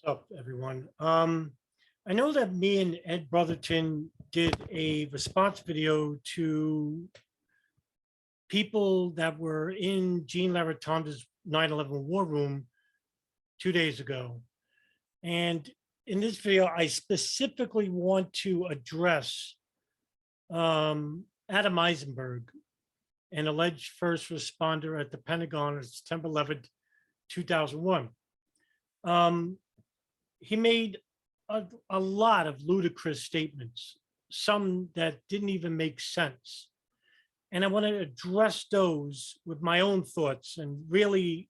What's up, everyone? I know that me and Ed Brotherton did a response video to people that were in Jean Laratonda's 9/11 war room 2 days ago. And in this video, I specifically want to address Adam Eisenberg, an alleged first responder at the Pentagon on September 11th, 2001. He made a lot of ludicrous statements, some that didn't even make sense. And I want to address those with my own thoughts and really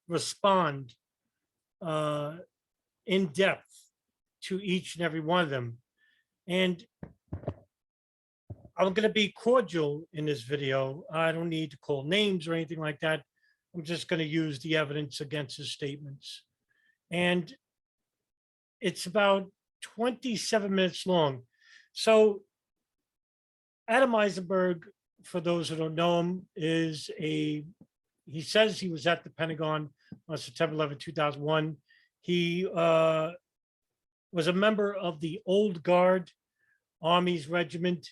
respond in depth to each and every one of them. And I'm going to be cordial in this video. I don't need to call names or anything like that. I'm just going to use the evidence against his statements. And it's about 27 minutes long. So Adam Eisenberg, for those who don't know him, he says he was at the Pentagon on September 11, 2001. He was a member of the Old Guard Army's regiment.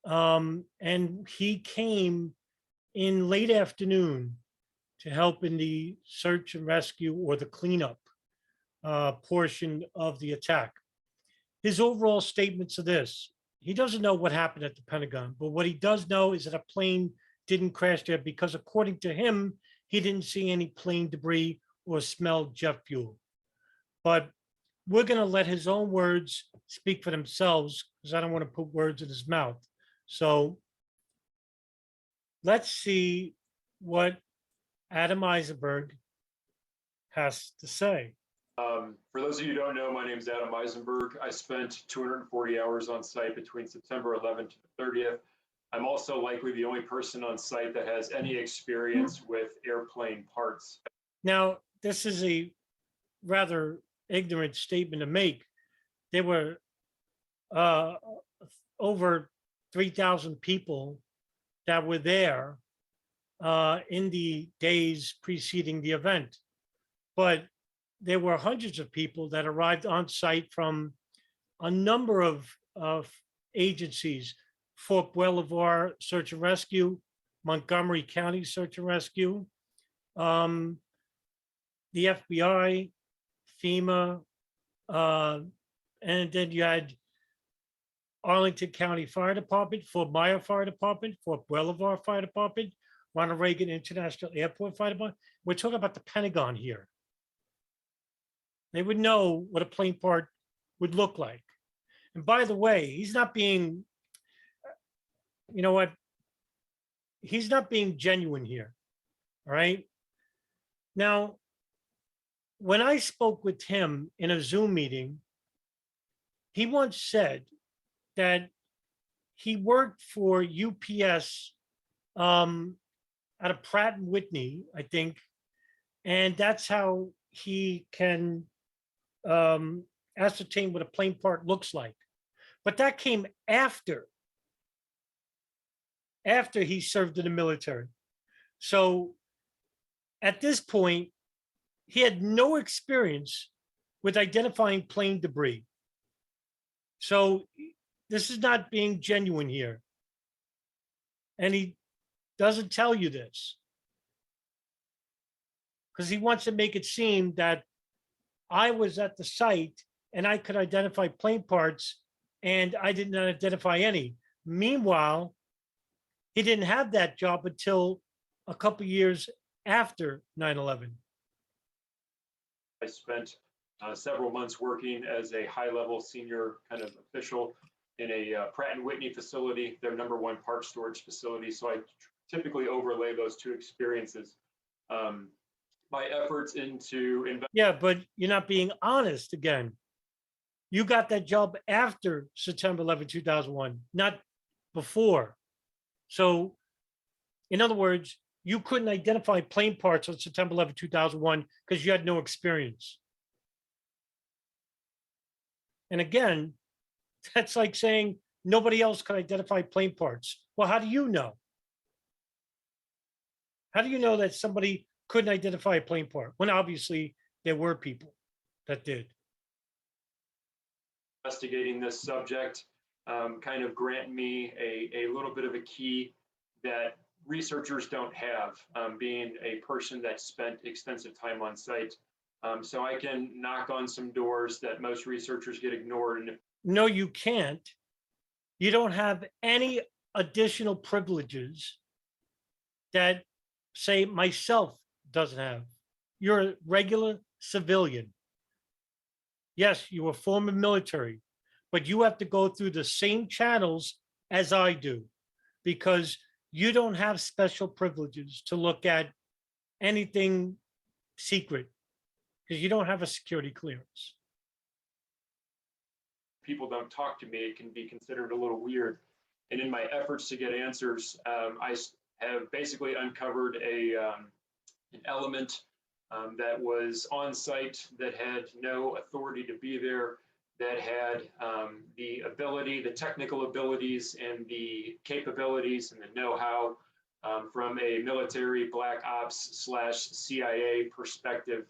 And he came in late afternoon to help in the search and rescue or the cleanup portion of the attack. His overall statements are this: he doesn't know what happened at the Pentagon, but what he does know is that a plane didn't crash there because, according to him, he didn't see any plane debris or smell jet fuel. But we're going to let his own words speak for themselves because I don't want to put words in his mouth. So let's see what Adam Eisenberg has to say. For those of you who don't know, my name is Adam Eisenberg. I spent 240 hours on site between September 11th to the 30th. I'm also likely the only person on site that has any experience with airplane parts. Now, this is a rather ignorant statement to make. There were over 3,000 people that were there in the days preceding the event. But there were hundreds of people that arrived on site from a number of agencies: Fort Belvoir Search and Rescue, Montgomery County Search and Rescue, the FBI, FEMA, and then you had Arlington County Fire Department, Fort Myer Fire Department, Fort Belvoir Fire Department, Ronald Reagan International Airport Fire Department. We're talking about the Pentagon here. They would know what a plane part would look like. And by the way, he's not being, you know what? He's not being genuine here. All right. Now, when I spoke with him in a Zoom meeting, he once said that he worked for UPS at a Pratt and Whitney, I think, and that's how he can ascertain what a plane part looks like. But that came after he served in the military. So at this point, he had no experience with identifying plane debris. So this is not being genuine here. And he doesn't tell you this because he wants to make it seem that I was at the site and I could identify plane parts and I didn't identify any. Meanwhile, he didn't have that job until a couple years after 9/11. I spent several months working as a high-level senior kind of official in a Pratt & Whitney facility, their #1 part storage facility. So I typically overlay those two experiences. My efforts into Yeah, but you're not being honest again. You got that job after September 11, 2001, not before. So in other words, you couldn't identify plane parts on September 11, 2001 because you had no experience. And again, that's like saying nobody else could identify plane parts. Well, how do you know? How do you know that somebody couldn't identify a plane part when obviously there were people? that did. Investigating this subject kind of grant me a little bit of a key that researchers don't have, being a person that spent extensive time on site. So I can knock on some doors that most researchers get ignored. And No, you can't. You don't have any additional privileges that, say, myself doesn't have. You're a regular civilian. Yes, you were former military, but you have to go through the same channels as I do, because you don't have special privileges to look at anything secret, because you don't have a security clearance. people don't talk to me, it can be considered a little weird. And in my efforts to get answers, I have basically uncovered an element that was on site, that had no authority to be there, that had the ability, the technical abilities and the capabilities and the know-how from a military black ops / CIA perspective.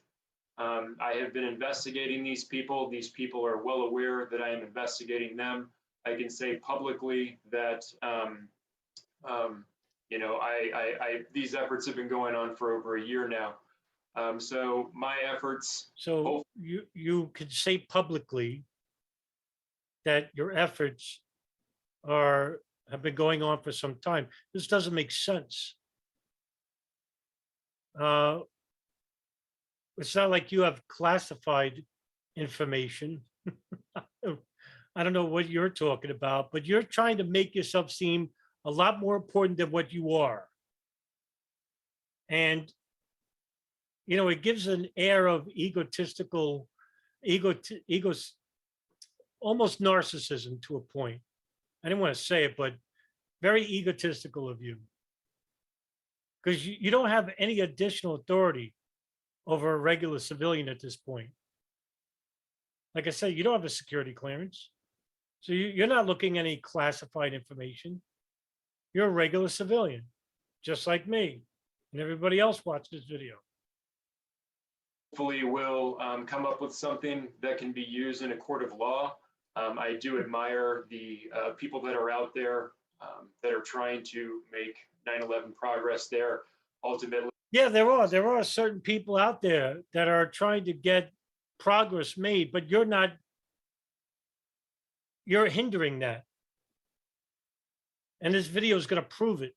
I have been investigating these people. These people are well aware that I am investigating them. I can say publicly that you know, these efforts have been going on for over a year now. So my efforts. So you could say publicly that your efforts have been going on for some time. This doesn't make sense. It's not like you have classified information. I don't know what you're talking about, but you're trying to make yourself seem a lot more important than what you are. And, you know, it gives an air of almost narcissism to a point. I didn't want to say it, but very egotistical of you. Because you don't have any additional authority over a regular civilian at this point. Like I said, you don't have a security clearance. So you're not looking at any classified information. You're a regular civilian, just like me and everybody else watching this video. Hopefully we'll come up with something that can be used in a court of law. I do admire the people that are out there that are trying to make 9/11 progress there. Ultimately, yeah, there are certain people out there that are trying to get progress made, but you're not. You're hindering that. And this video is going to prove it.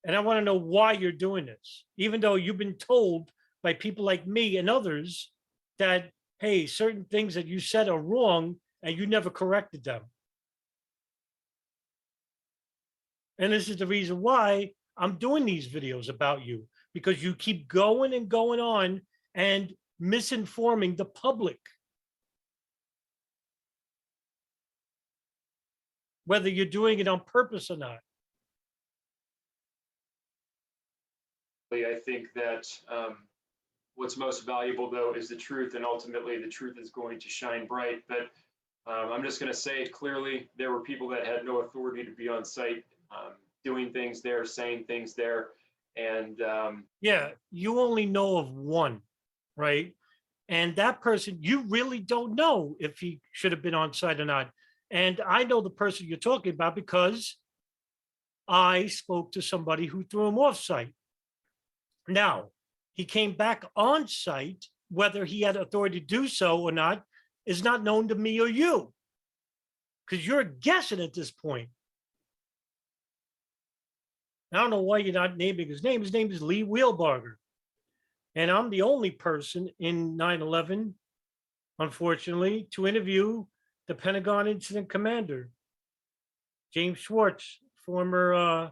And I want to know why you're doing this, even though you've been told by people like me and others that, hey, certain things that you said are wrong and you never corrected them. And this is the reason why I'm doing these videos about you, because you keep going and going on and misinforming the public. Whether you're doing it on purpose or not. I think that what's most valuable, though, is the truth, and ultimately the truth is going to shine bright. But I'm just going to say it clearly. There were people that had no authority to be on site, doing things there, saying things there. And yeah, you only know of one, right? And that person, you really don't know if he should have been on site or not. And I know the person you're talking about because I spoke to somebody who threw him off site. Now, he came back on site. Whether he had authority to do so or not is not known to me or you, because you're guessing at this point. I don't know why you're not naming his name. His name is Lee Wheelbarger. And I'm the only person in 9/11, unfortunately, to interview the Pentagon incident commander, James Schwartz, former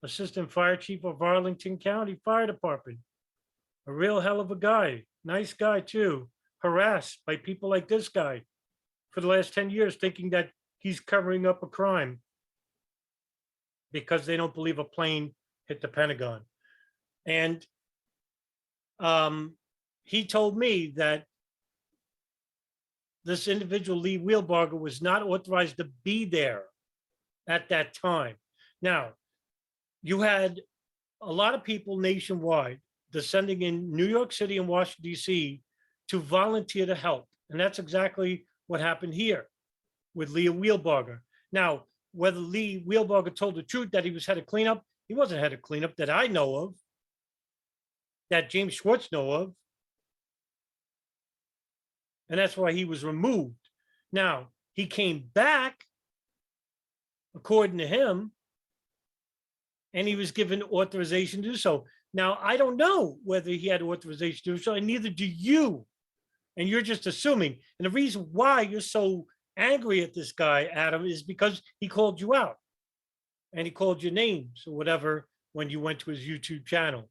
assistant fire chief of Arlington County Fire Department. A real hell of a guy. Nice guy, too. Harassed by people like this guy for the last 10 years, thinking that he's covering up a crime because they don't believe a plane hit the Pentagon. And he told me that this individual, Lee Wheelbarger, was not authorized to be there at that time. Now, you had a lot of people nationwide descending in New York City and Washington, D.C. to volunteer to help. And that's exactly what happened here with Lee Wheelbarger. Now, whether Lee Wheelbarger told the truth that he was head of cleanup, he wasn't head of cleanup that I know of, that James Schwartz know of. And that's why he was removed. Now, he came back, according to him, and he was given authorization to do so. Now, I don't know whether he had authorization to do so, and neither do you. And you're just assuming. And the reason why you're so angry at this guy, Adam, is because he called you out. And he called your names or whatever when you went to his YouTube channel.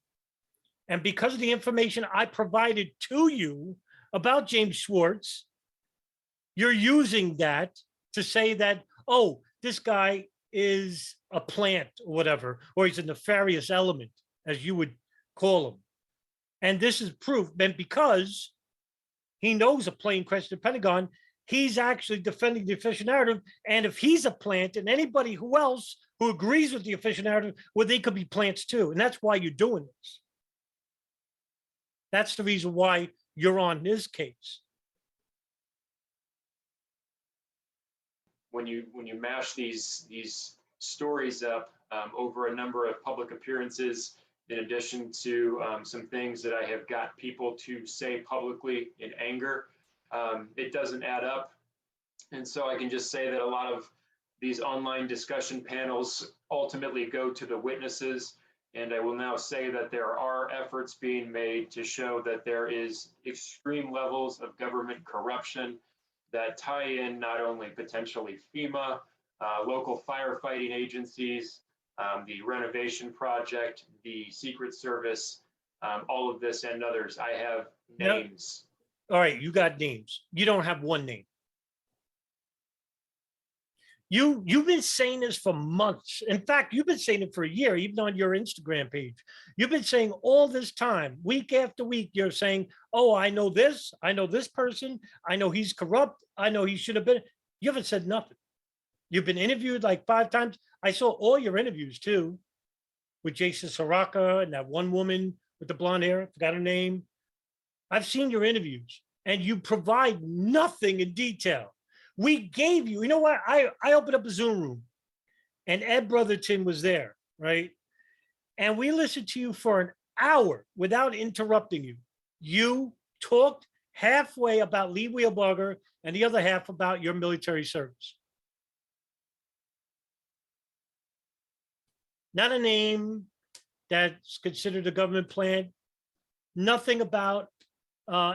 And because of the information I provided to you about James Schwartz, you're using that to say that, oh, this guy is a plant or whatever, or he's a nefarious element, as you would call him. And this is proof, and because he knows a plane crashed at the Pentagon, he's actually defending the official narrative. And if he's a plant, and anybody who else who agrees with the official narrative, well, they could be plants too. And that's why you're doing this. That's the reason why you're on this case. When you mash these stories up over a number of public appearances, in addition to some things that I have got people to say publicly in anger, it doesn't add up. And so I can just say that a lot of these online discussion panels ultimately go to the witnesses. And I will now say that there are efforts being made to show that there is extreme levels of government corruption that tie in not only potentially FEMA, local firefighting agencies, the renovation project, the Secret Service, all of this and others. I have names. All right, you got names. You don't have one name. You've been saying this for months. In fact, you've been saying it for a year, even on your Instagram page. You've been saying all this time, week after week, you're saying, oh, I know this person, I know he's corrupt, I know he should have been. You haven't said nothing. You've been interviewed like 5 times. I saw all your interviews too, with Jason Soraka and that one woman with the blonde hair, forgot her name. I've seen your interviews and you provide nothing in detail. We gave you, you know what? I opened up a Zoom room and Ed Brotherton was there, right? And we listened to you for an hour without interrupting you. You talked halfway about Lee Wheelbarger and the other half about your military service. Not a name that's considered a government plant. Nothing about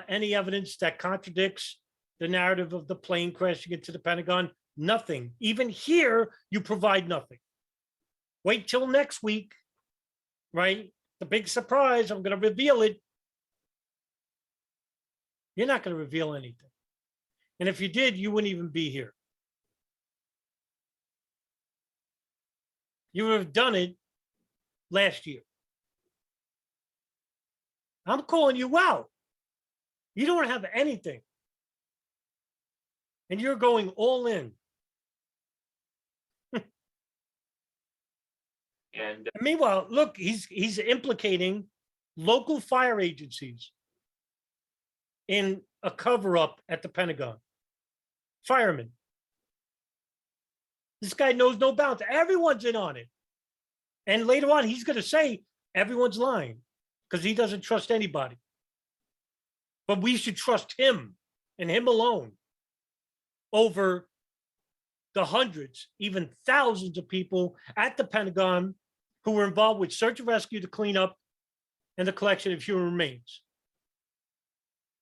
any evidence that contradicts the narrative of the plane crashing into the Pentagon. Nothing. Even here, you provide nothing. Wait till next week, right? The big surprise, I'm going to reveal it. You're not going to reveal anything. And if you did, you wouldn't even be here. You would have done it last year. I'm calling you out. You don't have anything. And you're going all in. And meanwhile, look, he's implicating local fire agencies in a cover-up at the Pentagon. Firemen. This guy knows no bounds. Everyone's in on it. And later on, he's going to say everyone's lying because he doesn't trust anybody. But we should trust him and him alone over the hundreds, even thousands of people at the Pentagon who were involved with search and rescue, to clean up, and the collection of human remains.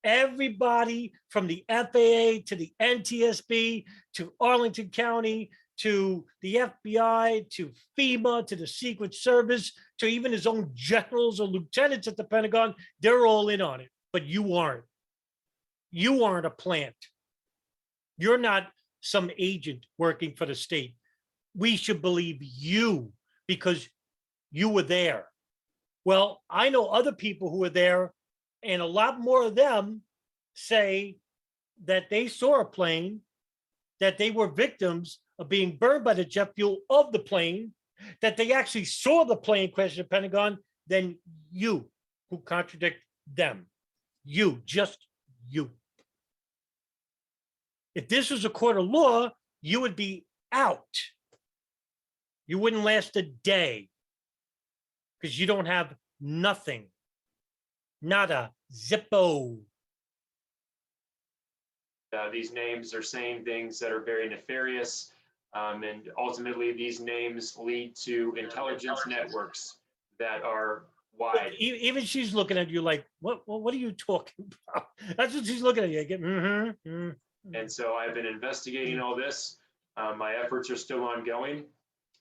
Everybody from the FAA to the NTSB to Arlington County to the FBI to FEMA to the Secret Service to even his own generals or lieutenants at the Pentagon, they're all in on it. But you aren't. You aren't a plant. You're not some agent working for the state. We should believe you because you were there. Well, I know other people who were there, and a lot more of them say that they saw a plane, that they were victims of being burned by the jet fuel of the plane, that they actually saw the plane crash at the Pentagon, than you, who contradict them. You, just you. If this was a court of law, you would be out. You wouldn't last a day because you don't have nothing. Nada. Zippo. These names are saying things that are very nefarious. And ultimately, these names lead to intelligence networks that are wide. Even she's looking at you like, what are you talking about? That's what she's looking at you. And so I've been investigating all this. My efforts are still ongoing.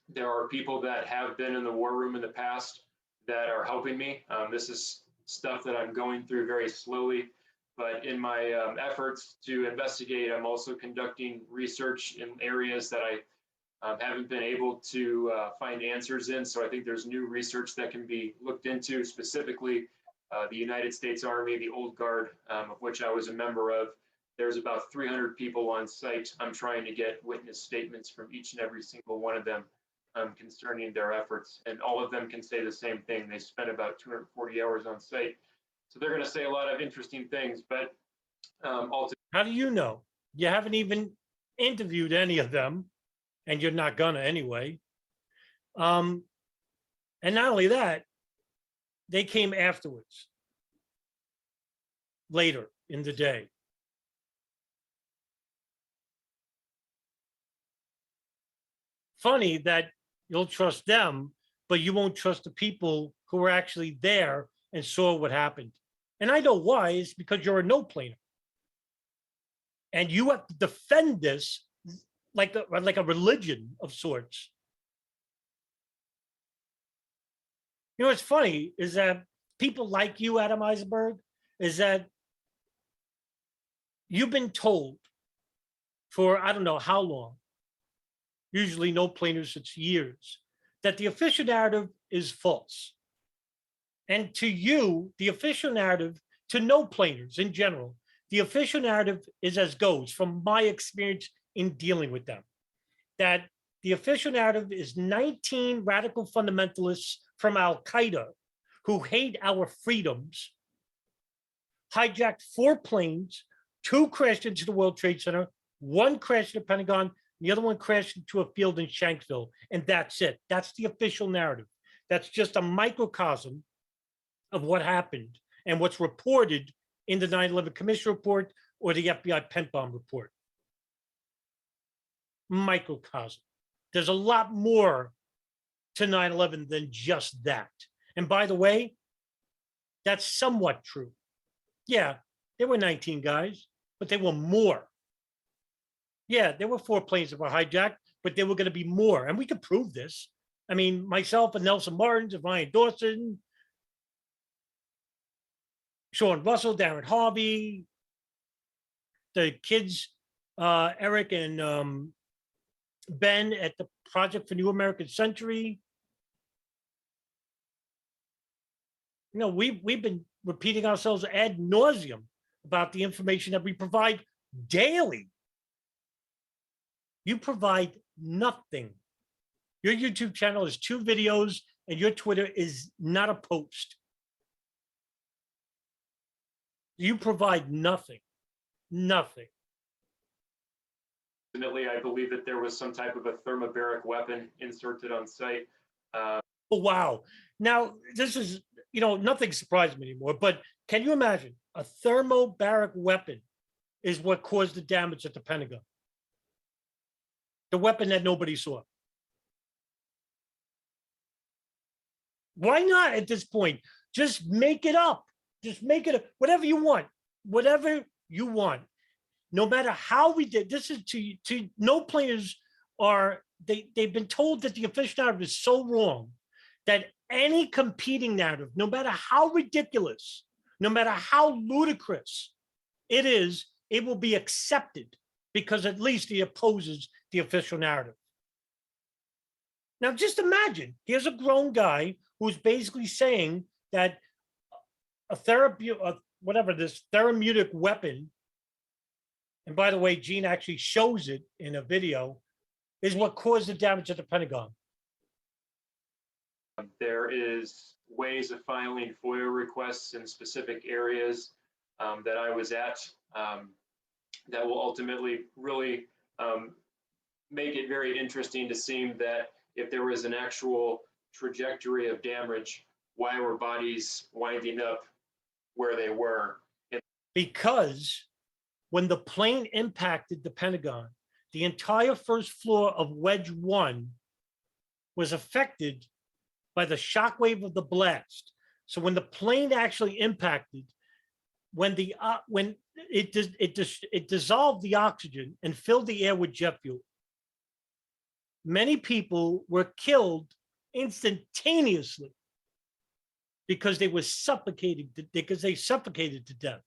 There are people that have been in the war room in the past that are helping me. This is stuff that I'm going through very slowly. But in my efforts to investigate, I'm also conducting research in areas that I haven't been able to find answers in. So I think there's new research that can be looked into, specifically the United States Army, the Old Guard, of which I was a member of. There's about 300 people on site. I'm trying to get witness statements from each and every single one of them concerning their efforts. And all of them can say the same thing. They spent about 240 hours on site. So they're going to say a lot of interesting things, but how do you know? You haven't even interviewed any of them, and you're not gonna anyway. And not only that, they came afterwards, later in the day. Funny that you'll trust them, but you won't trust the people who were actually there and saw what happened. And I know why, is because you're a no-planer. And you have to defend this like a religion of sorts. You know what's funny is that people like you, Adam Eisenberg, is that you've been told for I don't know how long, usually no planers, it's years, that the official narrative is false. And to you, the official narrative, to no planers in general, the official narrative is as goes from my experience in dealing with them, that the official narrative is 19 radical fundamentalists from Al-Qaeda who hate our freedoms, hijacked 4 planes, 2 crashed into the World Trade Center, 1 crashed in the Pentagon, the other one crashed into a field in Shanksville, and that's it. That's the official narrative. That's just a microcosm of what happened and what's reported in the 9/11 Commission report or the FBI Pentagon report. Microcosm. There's a lot more to 9/11 than just that. And by the way, that's somewhat true. Yeah, there were 19 guys, but there were more. Yeah, there were 4 planes that were hijacked, but there were going to be more. And we could prove this. I mean, myself and Nelson Martins and Ryan Dawson, Sean Russell, Darren Harvey, the kids, Eric and Ben at the Project for New American Century. You know, we've been repeating ourselves ad nauseum about the information that we provide daily. You provide nothing. Your YouTube channel is 2 videos and your Twitter is not a post. You provide nothing, nothing. Ultimately, I believe that there was some type of a thermobaric weapon inserted on site. Oh, wow. Now, this is, you know, nothing surprised me anymore, but can you imagine a thermobaric weapon is what caused the damage at the Pentagon? The weapon that nobody saw. Why not at this point? Just make it up. Just make it up. Whatever you want. Whatever you want. No matter how we did, this is to no players are, they've been told that the official narrative is so wrong that any competing narrative, no matter how ridiculous, no matter how ludicrous it is, it will be accepted because at least it opposes the official narrative. Now, just imagine, here's a grown guy who's basically saying that a therapeutic weapon, and by the way, Gene actually shows it in a video, is what caused the damage at the Pentagon. There is ways of filing FOIA requests in specific areas that I was at that will ultimately really make it very interesting to see that if there was an actual trajectory of damage, why were bodies winding up where they were? Because when the plane impacted the Pentagon, the entire first floor of Wedge 1 was affected by the shockwave of the blast. So when the plane actually impacted, when it dissolved the oxygen and filled the air with jet fuel, many people were killed instantaneously because they were suffocated, because they suffocated to death.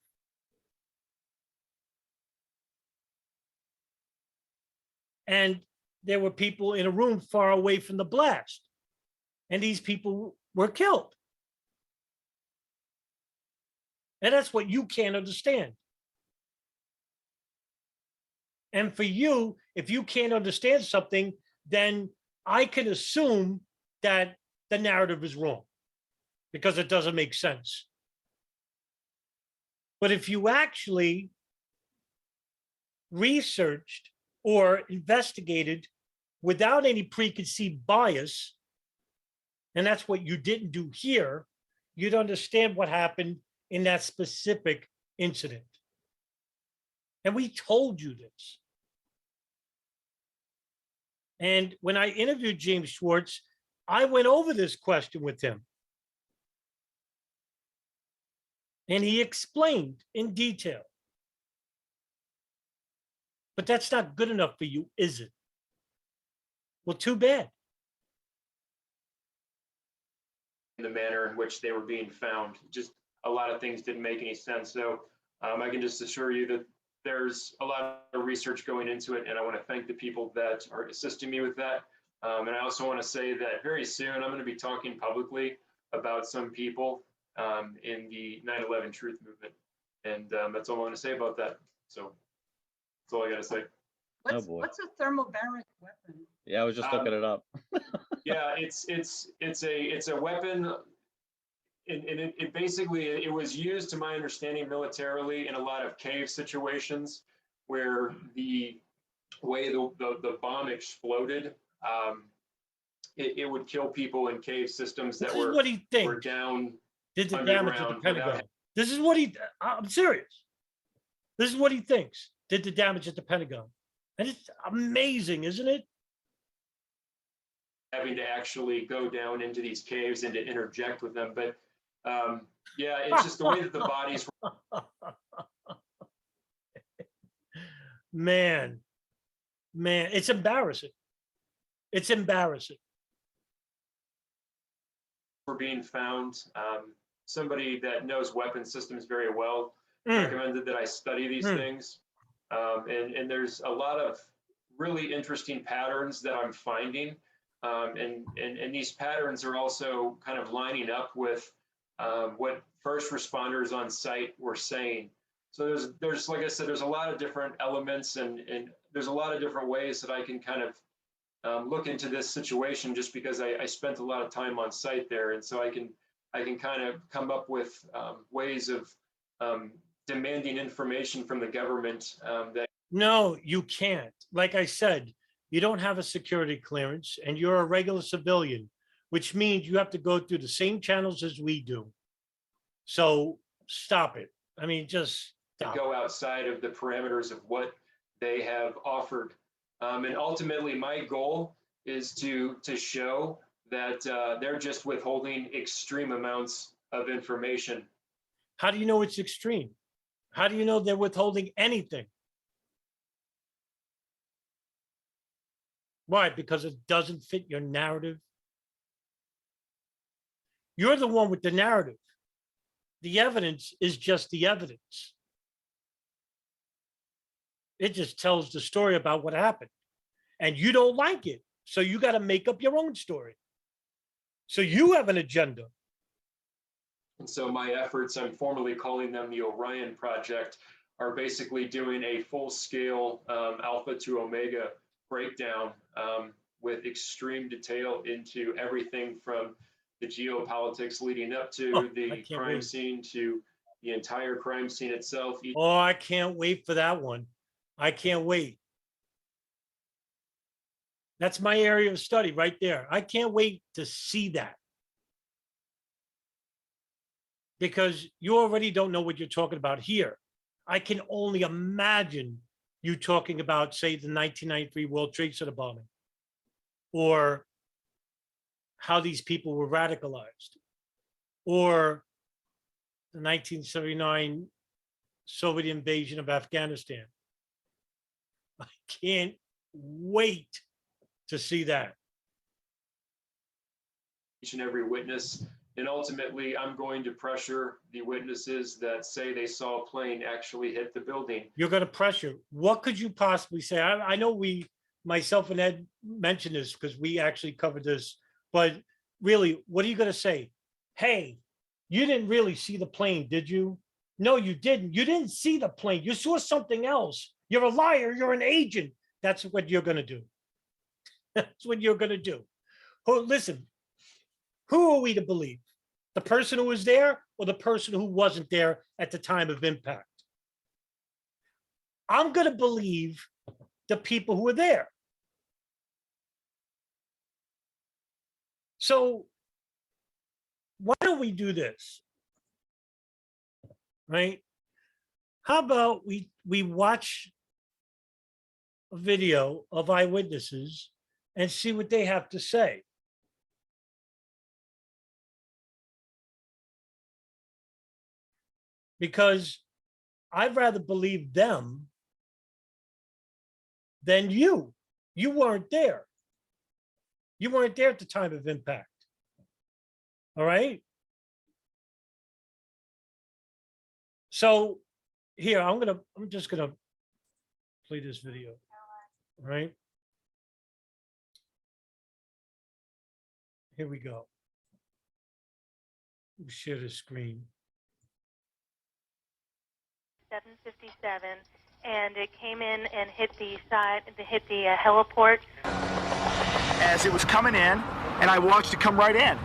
And there were people in a room far away from the blast, and these people were killed. And that's what you can't understand. And for you, if you can't understand something, then I can assume that the narrative is wrong because it doesn't make sense. But if you actually researched or investigated without any preconceived bias, and that's what you didn't do here, you'd understand what happened in that specific incident. And we told you this. And when I interviewed James Schwartz, I went over this question with him. And he explained in detail. But that's not good enough for you, is it? Well, too bad. In the manner in which they were being found, just a lot of things didn't make any sense. So I can just assure you that there's a lot of research going into it, and I want to thank the people that are assisting me with that. And I also want to say that very soon I'm going to be talking publicly about some people in the 9/11 truth movement. And that's all I want to say about that. So that's all I got to say. What's a thermobaric weapon? Yeah, I was just looking it up. Yeah, it's a weapon. And it basically, it was used, to my understanding, militarily in a lot of cave situations where the way the bomb exploded, it would kill people in cave systems that This is what he thinks were down did the damage at the underground Pentagon. without- This is what I'm serious. This is what he thinks did the damage at the Pentagon. And it's amazing, isn't it? having to actually go down into these caves and to interject with them. But yeah, it's just the way that the bodies Man, it's embarrassing. It's embarrassing. were being found. Somebody that knows weapon systems very well Mm. recommended that I study these things. And there's a lot of really interesting patterns that I'm finding. And these patterns are also kind of lining up with what first responders on site were saying. So there's like I said, there's a lot of different elements, and there's a lot of different ways that I can kind of look into this situation, just because I spent a lot of time on site there. And so I can kind of come up with ways of demanding information from the government that. No, you can't. Like I said, you don't have a security clearance and you're a regular civilian, which means you have to go through the same channels as we do. So stop it. I mean, just stop. Go outside of the parameters of what they have offered. And ultimately, my goal is to show that they're just withholding extreme amounts of information. How do you know it's extreme? How do you know they're withholding anything? Why? Because it doesn't fit your narrative. You're the one with the narrative. The evidence is just the evidence. It just tells the story about what happened. And you don't like it. So you got to make up your own story. So you have an agenda. And so my efforts, I'm formally calling them the Orion Project, are basically doing a full-scale alpha to omega breakdown with extreme detail into everything from the geopolitics leading up to the crime scene, to the entire crime scene itself. Oh, I can't wait for that one. I can't wait. That's my area of study right there. I can't wait to see that. Because you already don't know what you're talking about here. I can only imagine you talking about, say, the 1993 World Trade Center bombing, or how these people were radicalized, or the 1979 Soviet invasion of Afghanistan. I can't wait to see that. Each and every witness. And ultimately, I'm going to pressure the witnesses that say they saw a plane actually hit the building. You're going to pressure. What could you possibly say? I know myself and Ed mentioned this because we actually covered this, but really, what are you going to say? Hey, you didn't really see the plane, did you? No, you didn't. You didn't see the plane. You saw something else. You're a liar. You're an agent. That's what you're going to do. That's what you're going to do. Oh, listen, who are we to believe? The person who was there or the person who wasn't there at the time of impact? I'm going to believe the people who were there. So why don't we do this? Right? How about we watch a video of eyewitnesses and see what they have to say? Because I'd rather believe them than you. You weren't there. You weren't there at the time of impact. All right. So here, I'm just gonna play this video. All right. Here we go. We'll share the screen. 7:57, and it came in and hit the heliport. As it was coming in, and I watched it come right in.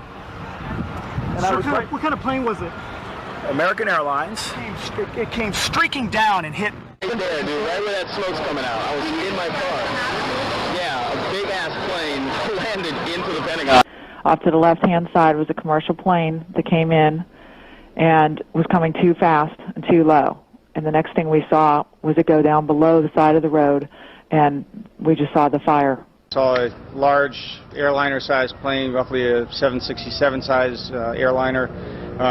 And I was what kind of plane was it? American Airlines. It came streaking down and hit. Right there, dude, right where that smoke's coming out. I was in my car. Yeah, a big-ass plane landed into the Pentagon. Off to the left-hand side was a commercial plane that came in and was coming too fast and too low. And the next thing we saw was it go down below the side of the road, and we just saw the fire. Saw a large airliner-sized plane, roughly a 767 size airliner,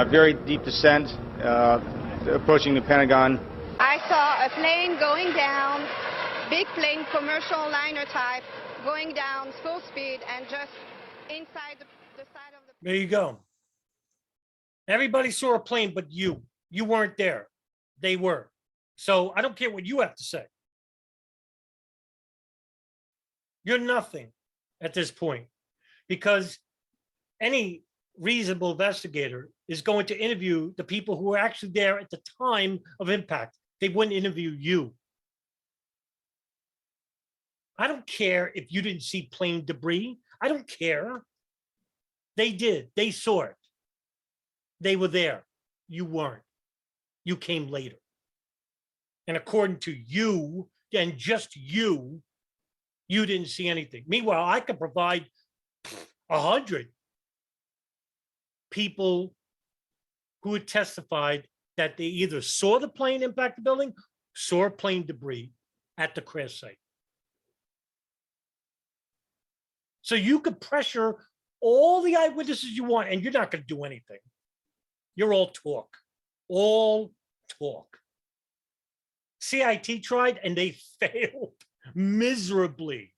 very deep descent, approaching the Pentagon. I saw a plane going down, big plane, commercial liner type, going down full speed and just inside the side of the... There you go. Everybody saw a plane, but you weren't there. They were. So I don't care what you have to say. You're nothing at this point, because any reasonable investigator is going to interview the people who were actually there at the time of impact. They wouldn't interview you. I don't care if you didn't see plane debris. I don't care. They did. They saw it. They were there. You weren't. You came later. And according to you, and just you didn't see anything. Meanwhile, I could provide 100 people who had testified that they either saw the plane impact the building, saw plane debris at the crash site. So you could pressure all the eyewitnesses you want, and you're not going to do anything. You're all talk. All talk. CIT tried and they failed miserably.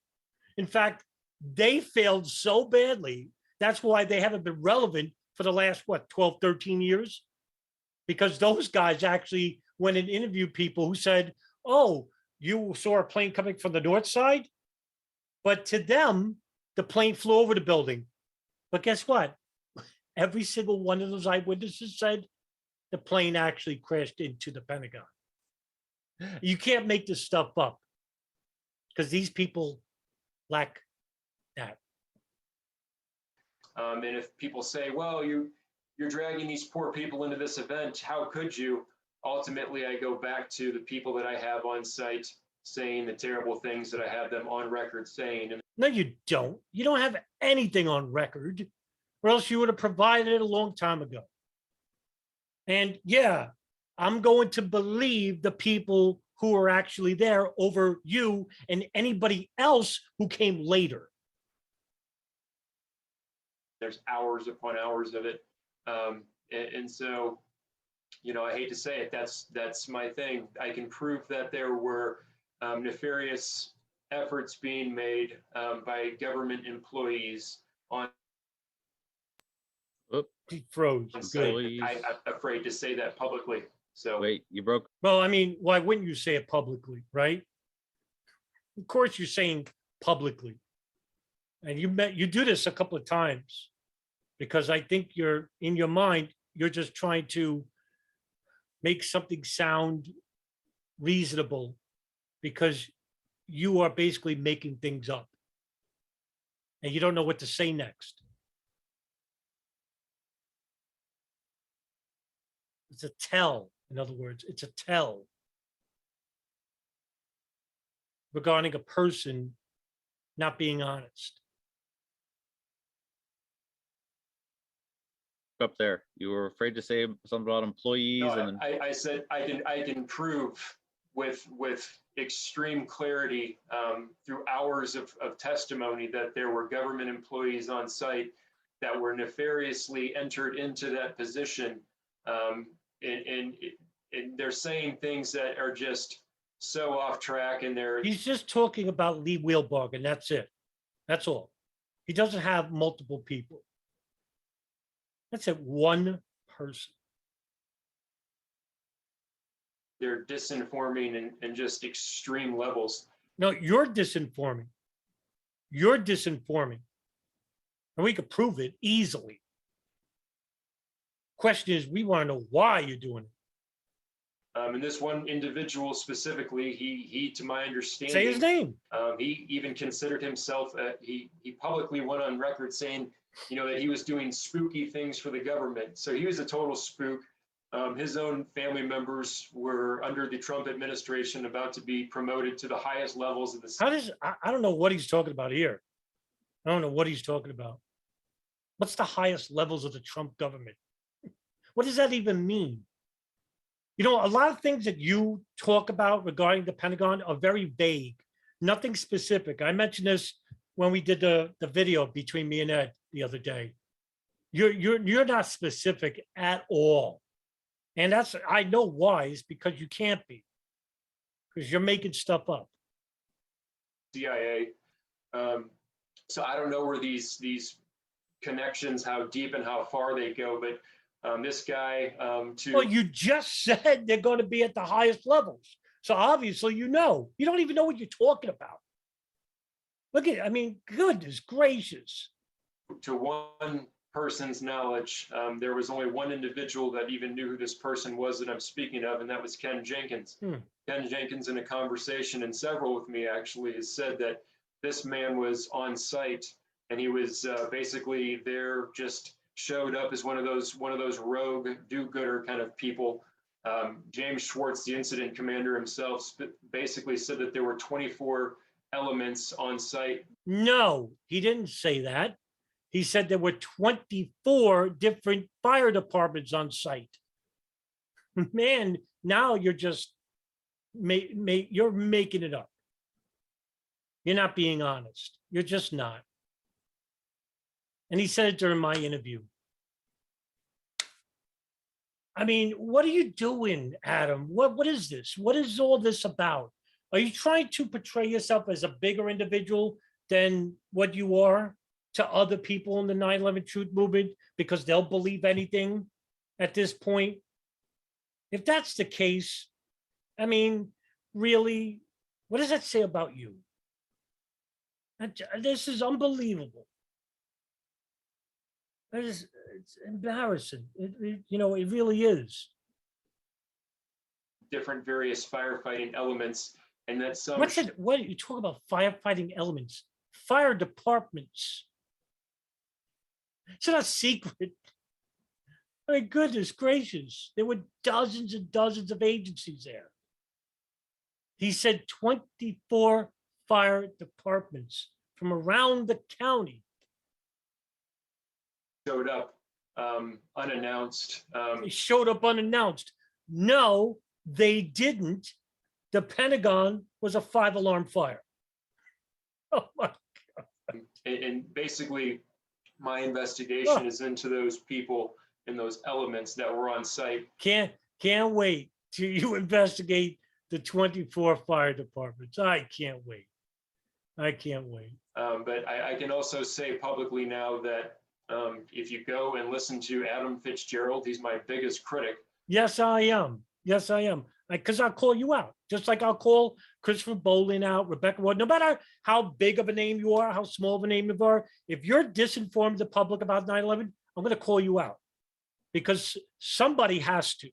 In fact, they failed so badly. That's why they haven't been relevant for the last, 12, 13 years? Because those guys actually went and interviewed people who said, oh, you saw a plane coming from the north side? But to them, the plane flew over the building. But guess what? Every single one of those eyewitnesses said the plane actually crashed into the Pentagon. You can't make this stuff up, because these people lack that. And if people say, well, you you're dragging these poor people into this event. How could you? Ultimately, I go back to the people that I have on site saying the terrible things that I have them on record saying. No, you don't. You don't have anything on record, or else you would have provided it a long time ago. And yeah, I'm going to believe the people who are actually there over you and anybody else who came later. There's hours upon hours of it. And so, you know, I hate to say it, that's my thing. I can prove that there were nefarious efforts being made by government employees on. Oop, he froze. I'm afraid to say that publicly. So wait, you broke. Well, I mean, why wouldn't you say it publicly, right? Of course, you're saying publicly, and you do this a couple of times, because I think you're in your mind, you're just trying to make something sound reasonable, because you are basically making things up, and you don't know what to say next. It's a tell. In other words, it's a tell regarding a person not being honest. Up there, you were afraid to say something about employees. No, and I said I can prove with extreme clarity through hours of testimony that there were government employees on site that were nefariously entered into that position. And they're saying things that are just so off track, and He's just talking about Lee Wheelbarg, and that's it. That's all. He doesn't have multiple people. That's it, one person. they're disinforming and just extreme levels. No, you're disinforming. You're disinforming. And we could prove it easily. Question is, we want to know why you're doing it. And this one individual specifically, he to my understanding, Say his name. He even considered himself, he publicly went on record saying, you know, that he was doing spooky things for the government. So he was a total spook. His own family members were under the Trump administration about to be promoted to the highest levels of the. How does, I don't know what he's talking about here. I don't know what he's talking about. What's the highest levels of the Trump government? What does that even mean? You know, a lot of things that you talk about regarding the Pentagon are very vague, nothing specific. I mentioned this when we did the video between me and Ed the other day. You're not specific at all. And that's, I know why, is because you can't be, because you're making stuff up. CIA. So I don't know where these connections, how deep and how far they go, but this guy Well, you just said they're going to be at the highest levels. So obviously, you know, you don't even know what you're talking about. Look at, I mean, goodness gracious. To one person's knowledge, there was only one individual that even knew who this person was that I'm speaking of, and that was Ken Jenkins. Ken Jenkins, in a conversation, and several with me actually, has said that this man was on site, and he was basically there, just showed up as one of those rogue do-gooder kind of people. James Schwartz, the incident commander himself, basically said that there were 24 elements on site. No, he didn't say that. He said there were 24 different fire departments on site. Man, now you're just you're making it up. You're not being honest. You're just not. And he said it during my interview. I mean, what are you doing, Adam? What is this? What is all this about? Are you trying to portray yourself as a bigger individual than what you are to other people in the 9/11 truth movement because they'll believe anything at this point? If that's the case, I mean, really, what does that say about you? This is unbelievable. It's embarrassing. You know, it really is. Different various firefighting elements, and that's some. What's it? What you talk about? Firefighting elements, fire departments. It's not a secret. My goodness gracious. There were dozens and dozens of agencies there. He said 24 fire departments from around the county showed up unannounced. They showed up unannounced. No, they didn't. The Pentagon was a 5-alarm fire. Oh my. And basically, my investigation is into those people and those elements that were on site. Can't wait till you investigate the 24 fire departments. I can't wait. I can't wait. But I can also say publicly now that if you go and listen to Adam Fitzgerald, he's my biggest critic. Yes, I am. Yes, I am. Because I'll call you out, just like I'll call Christopher Bolin out, Rebecca Ward, no matter how big of a name you are, how small of a name you are. If you're disinformed the public about 9/11, I'm going to call you out because somebody has to.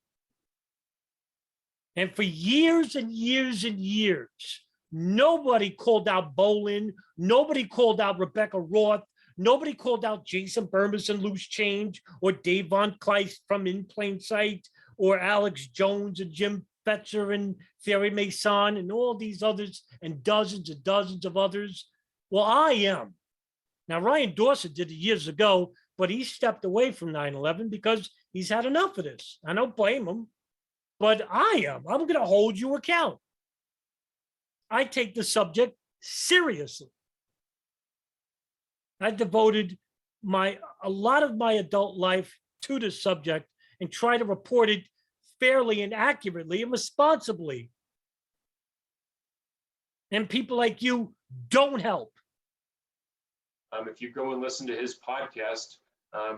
And for years and years and years, nobody called out Bolin. Nobody called out Rebecca Roth. Nobody called out Jason Burmis and Loose Change or Dave Von Kleist from In Plain Sight or Alex Jones and Jim Fetzer and Thierry Mason and all these others and dozens of others. Well, I am. Now, Ryan Dawson did it years ago, but he stepped away from 9/11 because he's had enough of this. I don't blame him, but I am. I'm going to hold you account. I take the subject seriously. I devoted a lot of my adult life to this subject and try to report it fairly and accurately and responsibly. And people like you don't help. If you go and listen to his podcast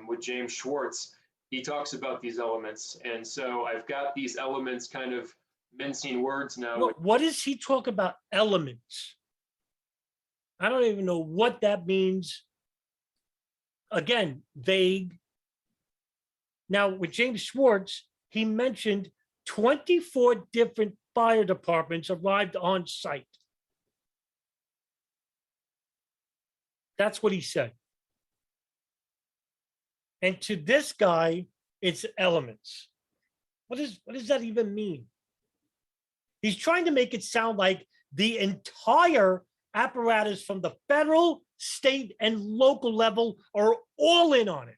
with James Schwartz, he talks about these elements. And so I've got these elements kind of mincing words now. What does he talk about elements? I don't even know what that means. Again, vague. Now, with James Schwartz, he mentioned 24 different fire departments arrived on site. That's what he said. And to this guy, it's elements. What does that even mean? He's trying to make it sound like the entire apparatus from the federal, state, and local level are all in on it.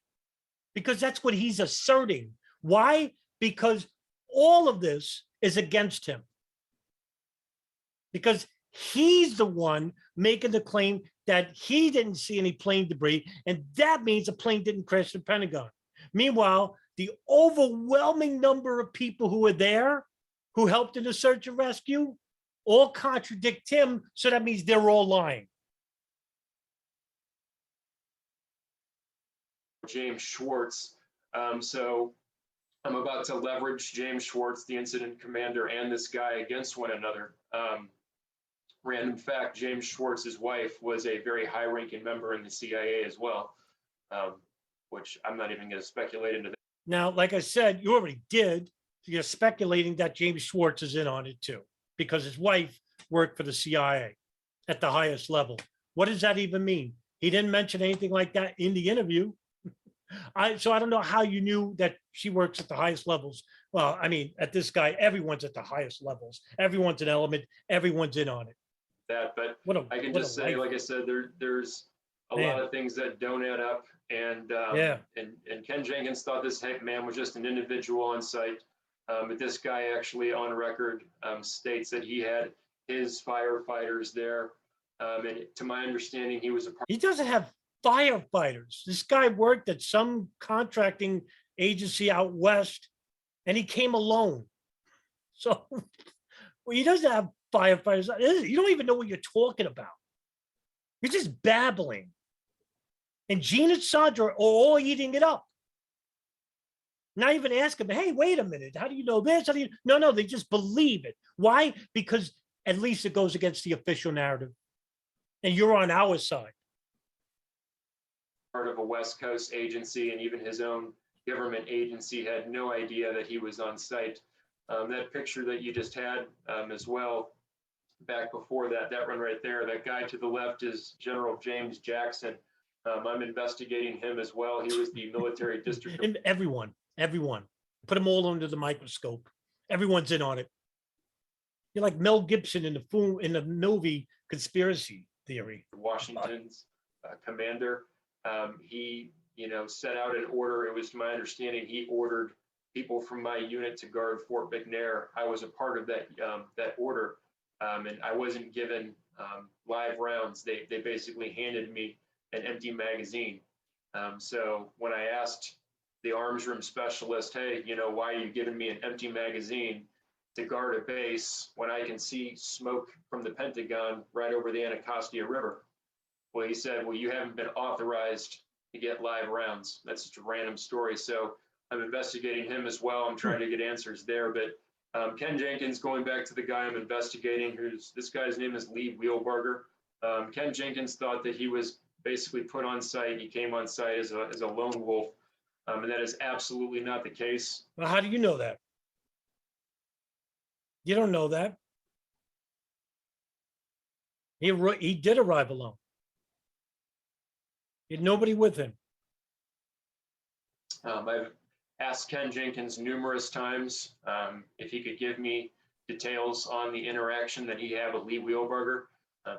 Because that's what he's asserting. Why? Because all of this is against him. Because he's the one making the claim that he didn't see any plane debris, and that means the plane didn't crash the Pentagon. Meanwhile, the overwhelming number of people who were there, who helped in the search and rescue, all contradict him, so that means they're all lying. James Schwartz. So I'm about to leverage James Schwartz, the incident commander, and this guy against one another. Random fact, James Schwartz's wife was a very high-ranking member in the CIA as well, which I'm not even going to speculate into that. Now, like I said, you already did. You're speculating that James Schwartz is in on it too, because his wife worked for the CIA at the highest level. What does that even mean? He didn't mention anything like that in the interview. So I don't know how you knew that she works at the highest levels. Well, I mean, at this guy, everyone's at the highest levels. Everyone's an element. Everyone's in on it. But I can just say, like I said, there's a lot of things that don't add up. And and Ken Jenkins thought this man was just an individual on site. But this guy actually on record states that he had his firefighters there. And to my understanding, he was a part. He doesn't have firefighters. This guy worked at some contracting agency out west, and he came alone. So he doesn't have firefighters. You don't even know what you're talking about. You're just babbling. And Gene and Sandra are all eating it up. Not even ask them, hey, wait a minute. How do you know this? How do you? No, they just believe it. Why? Because at least it goes against the official narrative. And you're on our side. Part of a West Coast agency, and even his own government agency had no idea that he was on site. That picture that you just had as well, back before that one right there, that guy to the left is General James Jackson. I'm investigating him as well. He was the military district. And everyone, Everyone. Put them all under the microscope. Everyone's in on it. You're like Mel Gibson in the movie Conspiracy Theory. Washington's commander. He, set out an order. It was to my understanding he ordered people from my unit to guard Fort McNair. I was a part of that order, and I wasn't given live rounds. They basically handed me an empty magazine. So when I asked the arms room specialist, hey, why are you giving me an empty magazine to guard a base when I can see smoke from the Pentagon right over the Anacostia River? Well, he said, well, you haven't been authorized to get live rounds. That's just a random story. So I'm investigating him as well. I'm trying to get answers there. But Ken Jenkins, going back to the guy I'm investigating, this guy's name is Lee Wheelbarger. Ken Jenkins thought that he was basically put on site. He came on site as a lone wolf. And that is absolutely not the case. Well, how do you know that? You don't know that. He did arrive alone. He had nobody with him. I've asked Ken Jenkins numerous times if he could give me details on the interaction that he had with Lee Wheelbarger.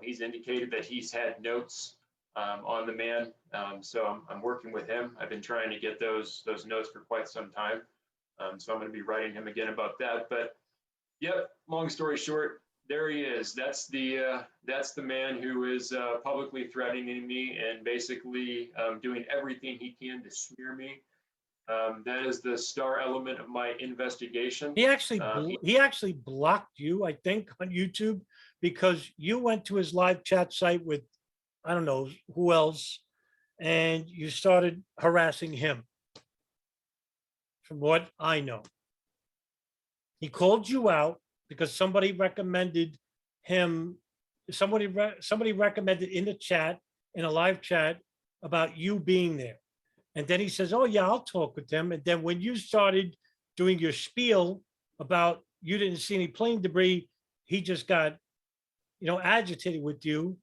He's indicated that he's had notes on the man. So I'm working with him. I've been trying to get those notes for quite some time. So I'm going to be writing him again about that. But yep, long story short, there he is. That's the man who is publicly threatening me and basically doing everything he can to smear me. That is the star element of my investigation. He actually blocked you, I think, on YouTube because you went to his live chat site with, I don't know who else, and you started harassing him. From what I know, he called you out because somebody recommended him. Somebody recommended in the chat, in a live chat, about you being there. And then he says, oh yeah, I'll talk with them. And then when you started doing your spiel about you didn't see any plane debris, he just got, agitated with you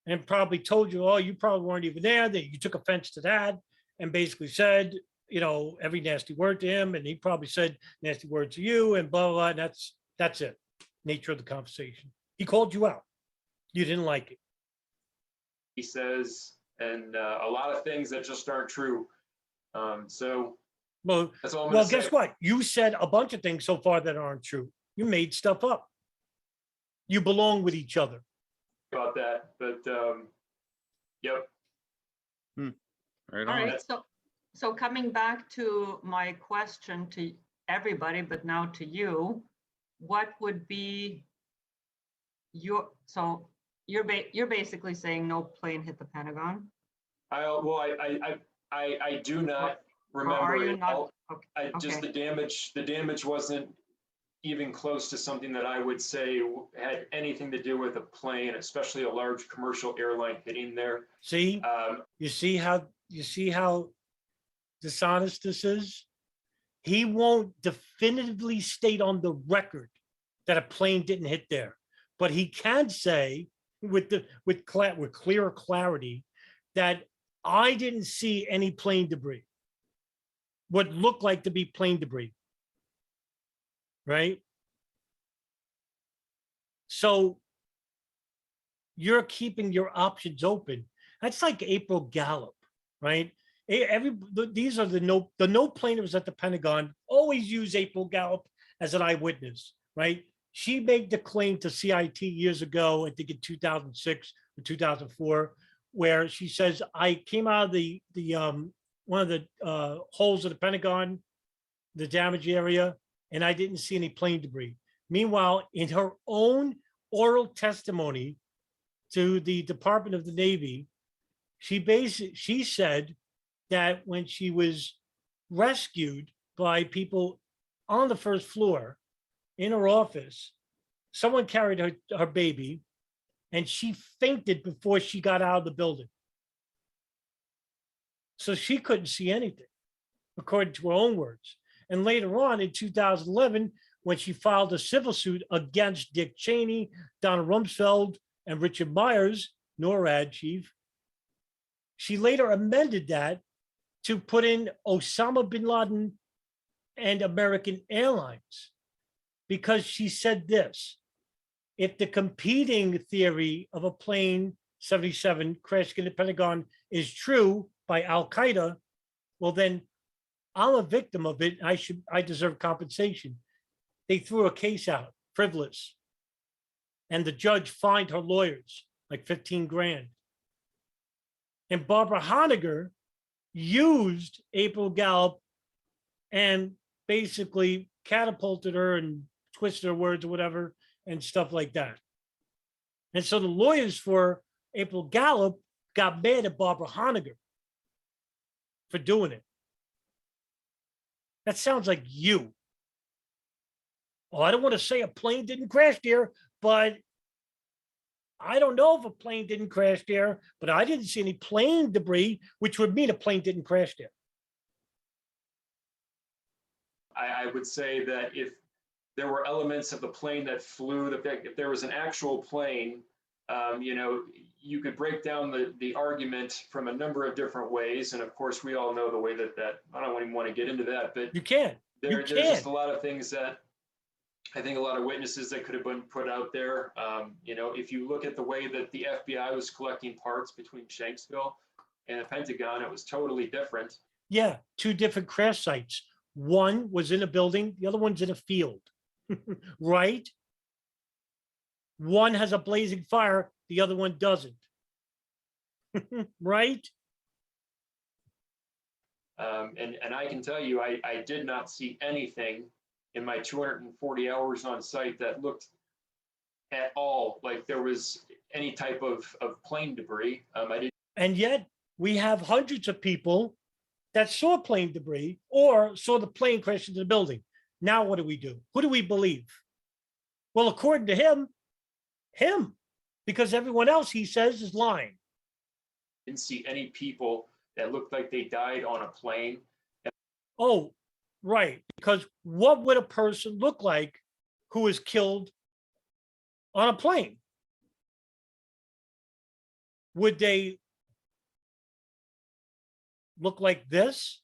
and probably told you, oh, you probably weren't even there, that you took offense to that, and basically said, every nasty word to him. And he probably said nasty words to you and blah, blah, blah. And that's it. Nature of the conversation. He called you out. You didn't like it. He says, and a lot of things that just aren't true. So well, that's all I'm gonna say. Guess what? You said a bunch of things so far that aren't true. You made stuff up. You belong with each other. About that, but yep. Right All on. right, so coming back to my question to everybody, but now to you, what would be you're basically saying no plane hit the Pentagon? I do not remember. Or are you not? Okay. Just the damage wasn't even close to something that I would say had anything to do with a plane, especially a large commercial airline hitting there. See, you see how dishonest this is? He won't definitively state on the record that a plane didn't hit there, but he can say with clear clarity that I didn't see any plane debris. What looked like to be plane debris. Right? So you're keeping your options open. That's like April Gallup, right? These are the no plaintiffs at the Pentagon always use April Gallup as an eyewitness, right? She made the claim to CIT years ago, I think in 2006 or 2004, where she says, I came out of the one of the holes of the Pentagon, the damage area, and I didn't see any plane debris. Meanwhile, in her own oral testimony to the Department of the Navy, she said that when she was rescued by people on the first floor in her office, someone carried her baby, and she fainted before she got out of the building. So she couldn't see anything, according to her own words. And later on in 2011, when she filed a civil suit against Dick Cheney, Donna Rumsfeld, and Richard Myers, NORAD chief, she later amended that to put in Osama bin Laden and American Airlines, because she said this: if the competing theory of a plane 77 crashing in the Pentagon is true by Al Qaeda, well, then I'm a victim of it. I deserve compensation. They threw a case out, frivolous. And the judge fined her lawyers like 15 grand. And Barbara Honegger used April Gallup and basically catapulted her and twisted her words or whatever and stuff like that. And so the lawyers for April Gallup got mad at Barbara Honegger for doing it. That sounds like you. Oh, I don't want to say a plane didn't crash there, but I don't know if a plane didn't crash there, but I didn't see any plane debris, which would mean a plane didn't crash there. I would say that if there were elements of the plane that flew, if there was an actual plane, you know, you could break down the argument from a number of different ways. And of course, we all know the way that I don't even want to get into that, but you can. There's just a lot of things that I think a lot of witnesses that could have been put out there. You know, if you look at the way that the FBI was collecting parts between Shanksville and the Pentagon, it was totally different. Yeah, two different crash sites. One was in a building, the other one's in a field, right? One has a blazing fire, the other one doesn't, right? And I can tell you, I did not see anything in my 240 hours on site that looked at all like there was any type of plane debris. And yet we have hundreds of people that saw plane debris or saw the plane crash into the building. Now what do? Who do we believe? Well, according to him, because everyone else, he says, is lying. Didn't see any people that looked like they died on a plane. Oh, right. Because what would a person look like who was killed on a plane? Would they look like this?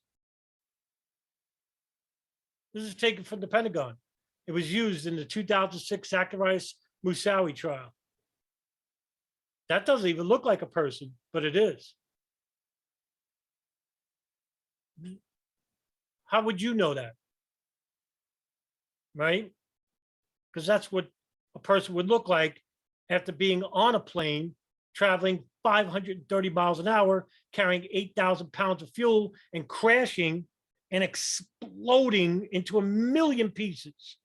This is taken from the Pentagon. It was used in the 2006 Zacharias Moussaoui trial. That doesn't even look like a person, but it is. How would you know that? Right? Because that's what a person would look like after being on a plane, traveling 530 miles an hour, carrying 8,000 pounds of fuel and crashing and exploding into a million pieces.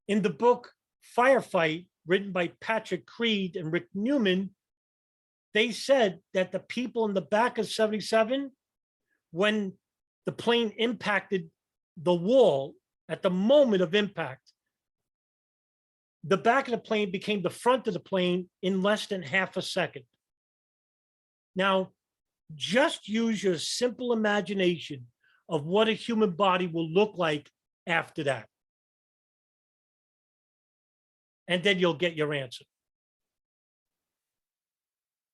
In the book Firefight, written by Patrick Creed and Rick Newman, they said that the people in the back of 77, when the plane impacted the wall at the moment of impact, the back of the plane became the front of the plane in less than half a second. Now, just use your simple imagination of what a human body will look like after that. And then you'll get your answer.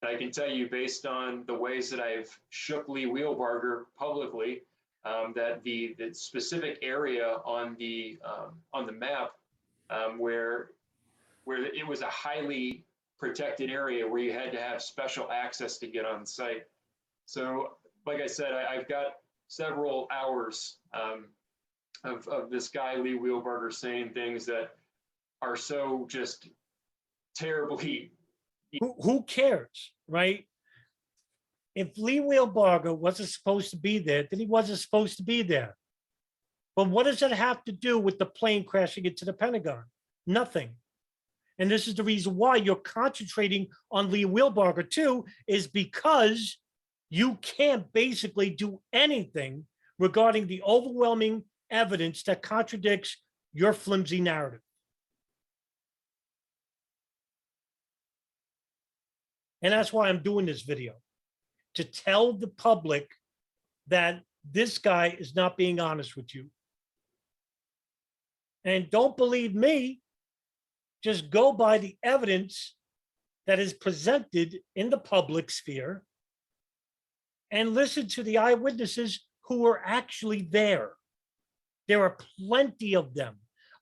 I can tell you, based on the ways that I've shook Lee Wheelbarger publicly, that the specific area on the map where it was a highly protected area where you had to have special access to get on site. So, like I said, I've got several hours of this guy Lee Wheelbarger saying things that are so just terribly. Who cares, right? If Lee Wheelbarger wasn't supposed to be there, then he wasn't supposed to be there. But what does that have to do with the plane crashing into the Pentagon? Nothing. And this is the reason why you're concentrating on Lee Wheelbarger too, is because you can't basically do anything regarding the overwhelming evidence that contradicts your flimsy narrative. And that's why I'm doing this video, to tell the public that this guy is not being honest with you. And don't believe me, just go by the evidence that is presented in the public sphere and listen to the eyewitnesses who were actually there. There are plenty of them.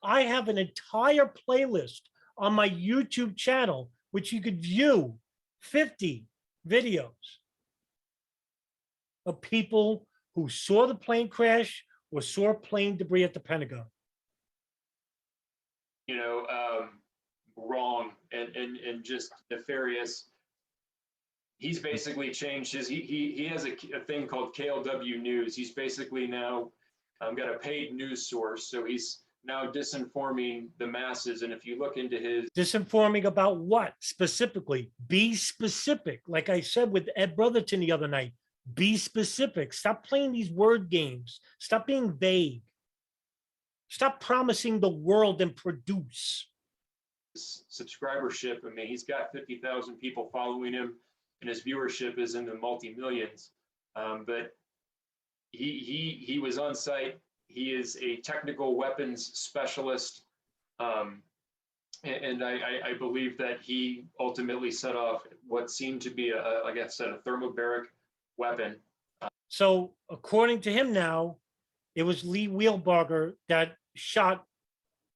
I have an entire playlist on my YouTube channel, which you could view 50 videos of people who saw the plane crash or saw plane debris at the Pentagon. You know, wrong and just nefarious. He's basically changed his, he has a thing called KLW News. He's basically now got a paid news source. So he's now disinforming the masses. And if you look into his... Disinforming about what specifically? Be specific. Like I said with Ed Brotherton the other night, be specific. Stop playing these word games. Stop being vague. Stop promising the world and produce. Subscribership, I mean, he's got 50,000 people following him, and his viewership is in the multi-millions. But he was on site. He is a technical weapons specialist, and I believe that he ultimately set off what seemed to be like I said, a thermobaric weapon. So according to him now, it was Lee Wheelbarger that shot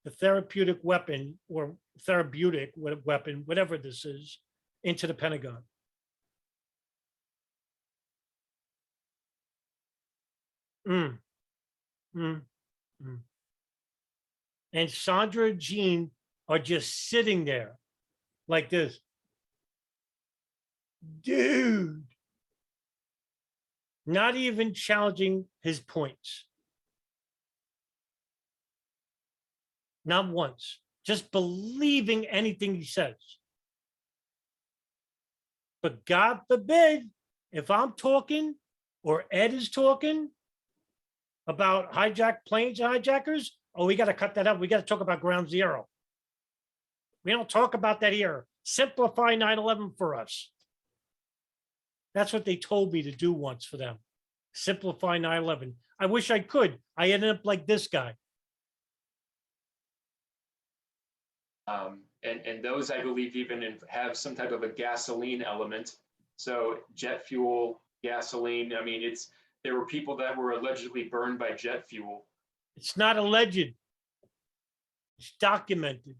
the therapeutic weapon or therapeutic weapon, whatever this is, into the Pentagon. And Sandra and Jean are just sitting there like this. Dude. Not even challenging his points. Not once. Just believing anything he says. But God forbid, if I'm talking or Ed is talking about hijacked planes and hijackers, oh, we got to cut that up. We got to talk about ground zero. We don't talk about that here. Simplify 9/11 for us. That's what they told me to do once for them. Simplify 9/11. I wish I could. I ended up like this guy. And those, I believe, even have some type of a gasoline element. So jet fuel, gasoline. I mean, there were people that were allegedly burned by jet fuel. It's not alleged. It's documented.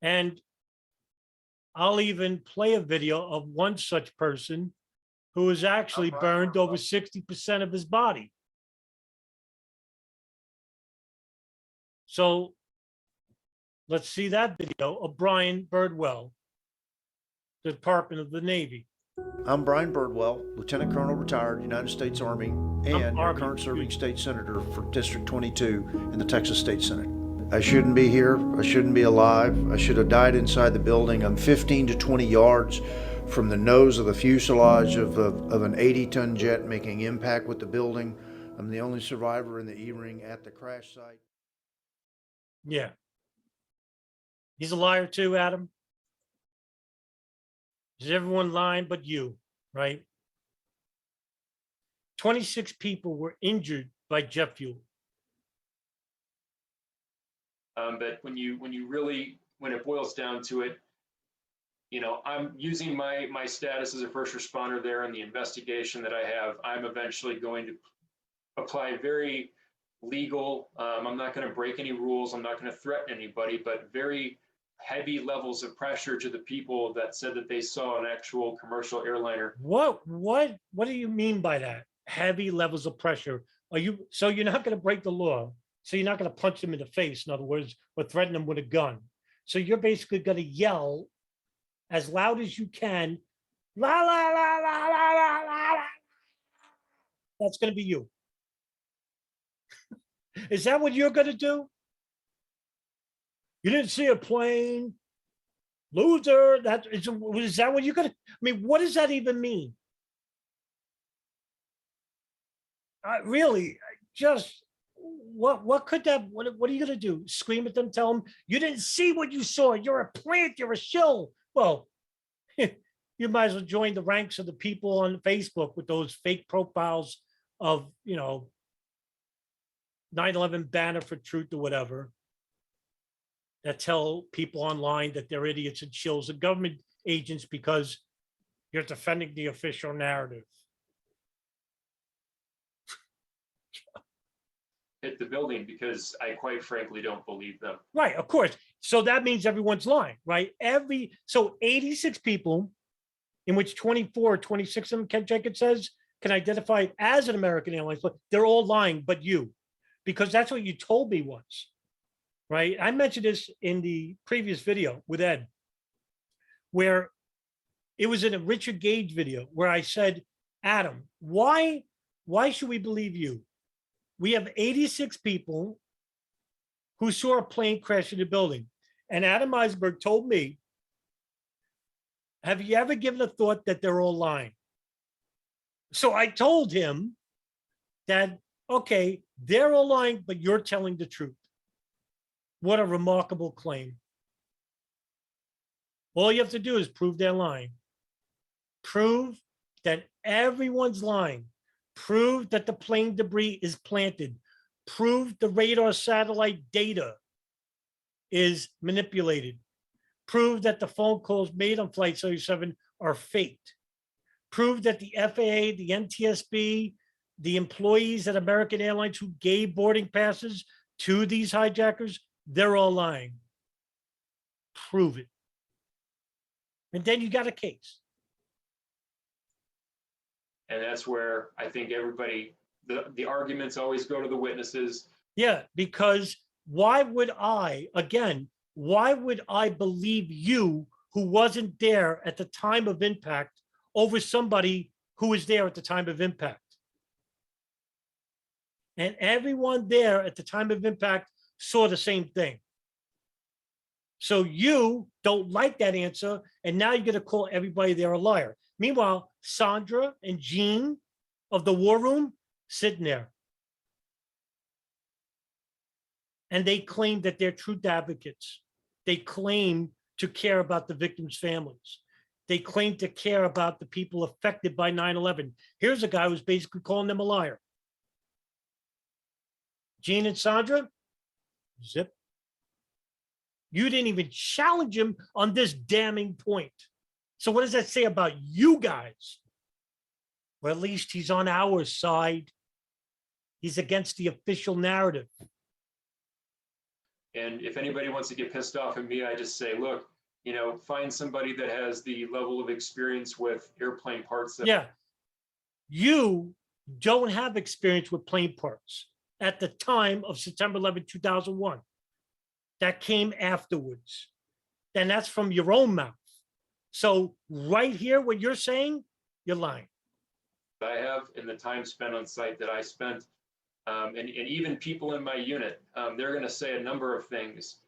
And I'll even play a video of one such person who was actually burned over 60% of his body. So let's see that video of Brian Birdwell, the Department of the Navy. I'm Brian Birdwell, Lieutenant Colonel, retired United States Army, and your current serving state senator for District 22 in the Texas State Senate. I shouldn't be here. I shouldn't be alive. I should have died inside the building. I'm 15 to 20 yards from the nose of the fuselage of an 80-ton jet making impact with the building. I'm the only survivor in the E-ring at the crash site. Yeah. He's a liar too, Adam. Is everyone lying but you, right? 26 people were injured by jet fuel. But when it boils down to it, you know, I'm using my status as a first responder there and the investigation that I have. I'm eventually going to apply very legal. I'm not going to break any rules. I'm not going to threaten anybody, but very heavy levels of pressure to the people that said that they saw an actual commercial airliner. What do you mean by that? Heavy levels of pressure. So you're not going to break the law. So you're not going to punch them in the face, in other words, or threaten them with a gun. So you're basically going to yell as loud as you can, la, la, la, la, la, la, la, la. That's going to be you. Is that what you're going to do? You didn't see a plane, loser. Is that what you're going to? I mean, what does that even mean? Really, just what could that? What are you going to do? Scream at them? Tell them you didn't see what you saw. You're a plant. You're a shill. Well, you might as well join the ranks of the people on Facebook with those fake profiles of 9/11 banner for truth or whatever, that tell people online that they're idiots and shills and government agents because You're defending the official narrative. Hit the building because I quite frankly don't believe them. Right, of course. So that means everyone's lying, right? So 86 people, in which 24 or 26 of them, Ken Jenkins says, can identify it as an American Airlines, but they're all lying, but you, because that's what you told me once, right? I mentioned this in the previous video with Ed, where it was in a Richard Gage video where I said, Adam, why should we believe you? We have 86 people who saw a plane crash in the building. And Adam Eisenberg told me, have you ever given a thought that they're all lying? So I told him that, okay, they're all lying, but you're telling the truth. What a remarkable claim. All you have to do is prove they're lying. Prove that everyone's lying. Prove that the plane debris is planted. Prove the radar satellite data is manipulated. Prove that the phone calls made on Flight 77 are faked. Prove that the FAA, the NTSB, the employees at American Airlines who gave boarding passes to these hijackers, they're all lying. Prove it. And then you got a case. And that's where I think everybody, the arguments always go to the witnesses. Yeah, because why would I believe you who wasn't there at the time of impact over somebody who was there at the time of impact? And everyone there at the time of impact saw the same thing. So you don't like that answer, and now you're going to call everybody there a liar. Meanwhile, Sandra and Jean of the War Room sitting there. And they claim that they're truth advocates. They claim to care about the victims' families. They claim to care about the people affected by 9/11. Here's a guy who's basically calling them a liar. Jean and Sandra, zip. You didn't even challenge him on this damning point. So what does that say about you guys? Well, at least he's on our side. He's against the official narrative. And if anybody wants to get pissed off at me, I just say, look, find somebody that has the level of experience with airplane parts. Yeah. You don't have experience with plane parts at the time of September 11, 2001. That came afterwards. Then that's from your own mouth. So right here, what you're saying, you're lying. I have in the time spent on site that I spent, and even people in my unit, they're going to say a number of things.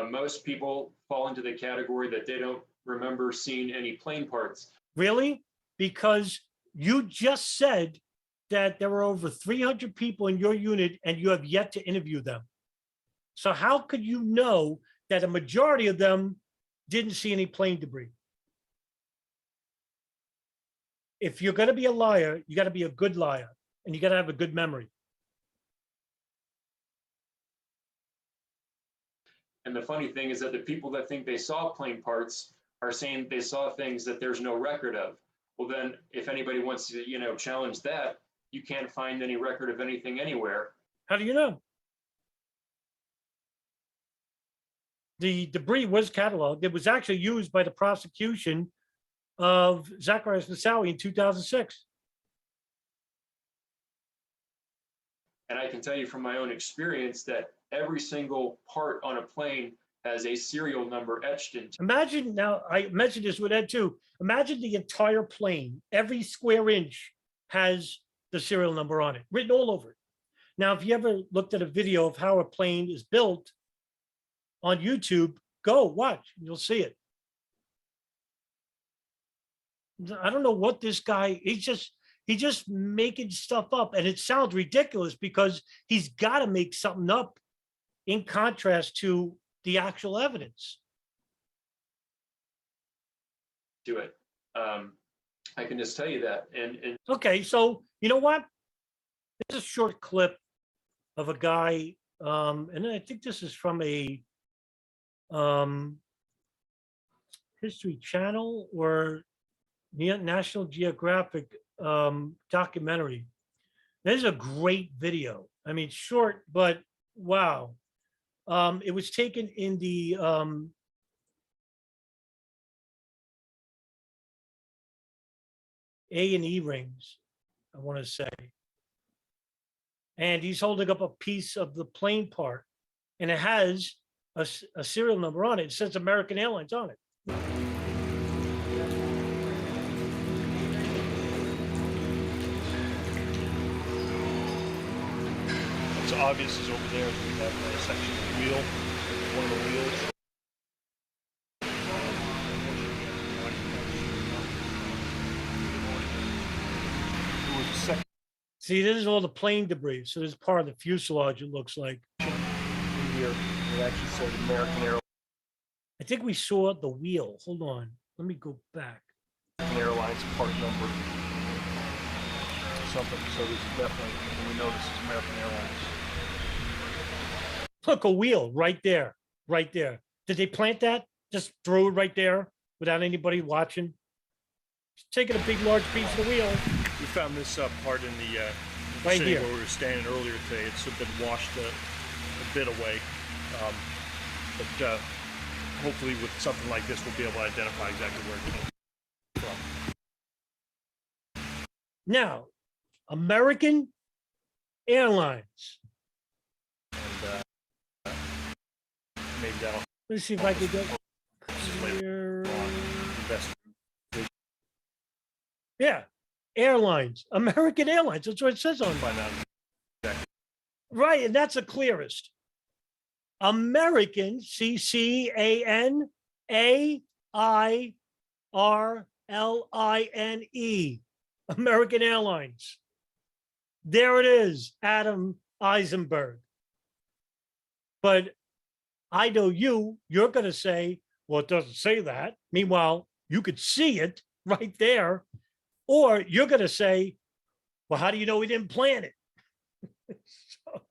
Most people fall into the category that they don't remember seeing any plane parts. Really? Because you just said that there were over 300 people in your unit and you have yet to interview them. So how could you know that a majority of them didn't see any plane debris? If you're going to be a liar, you got to be a good liar, and you got to have a good memory. And the funny thing is that the people that think they saw plane parts are saying they saw things that there's no record of. Well, then if anybody wants to, challenge that, you can't find any record of anything anywhere. How do you know? The debris was cataloged. It was actually used by the prosecution of Zacharias Nasawi in 2006. And I can tell you from my own experience that every single part on a plane has a serial number etched into. Imagine, now I mentioned this with Ed too, imagine the entire plane, every square inch has the serial number on it, written all over it. Now, if you ever looked at a video of how a plane is built on YouTube, go watch, you'll see it. I don't know what this guy, he's just making stuff up, and it sounds ridiculous because he's got to make something up in contrast to the actual evidence. To it. I can just tell you that. And okay, so you know what? This is a short clip of a guy, and I think this is from a History Channel or National Geographic documentary. This is a great video. I mean, short, but wow. It was taken in the A&E rings, I want to say. And he's holding up a piece of the plane part, and it has a serial number on it. It says American Airlines on it. What's obvious is over there we have a section of the wheel, one of the wheels. See, this is all the plane debris. So this is part of the fuselage, it looks like. Here, it actually says American Airlines. I think we saw the wheel. Hold on. Let me go back. Airlines part number. Something. So this is definitely, we know this is American Airlines. Look, a wheel right there. Right there. Did they plant that? Just throw it right there without anybody watching? Just taking a big, large piece of the wheel. We found this part in the Right city here. where we were standing earlier today. It's been washed a bit away. But hopefully with something like this, we'll be able to identify exactly where it came from. Now, American Airlines. And maybe that'll Let's see if I can get later here. on invest. Yeah, Airlines, American Airlines. That's what it says on. Find out exactly. Right, and that's the clearest. American, CCANAIRLINE, American Airlines. There it is, Adam Eisenberg. But I know you're going to say, well, it doesn't say that. Meanwhile, you could see it right there. Or you're going to say, well, how do you know we didn't plan it? So,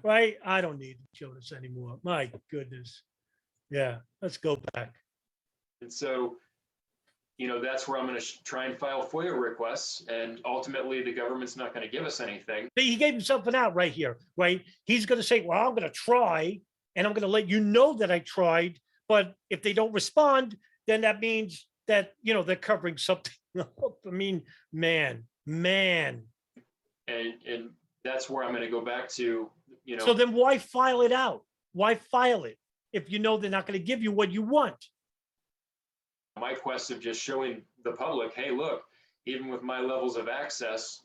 right? I don't need to show this anymore. My goodness. Yeah, let's go back. And so, that's where I'm going to try and file FOIA requests. And ultimately, the government's not going to give us anything. But he gave himself an out right here, right? He's going to say, well, I'm going to try, and I'm going to let you know that I tried. But if they don't respond, then that means that, they're covering something up. I mean, man. And that's where I'm going to go back to, So then why file it out? Why file it if you know they're not going to give you what you want? My quest of just showing the public, hey, look, even with my levels of access,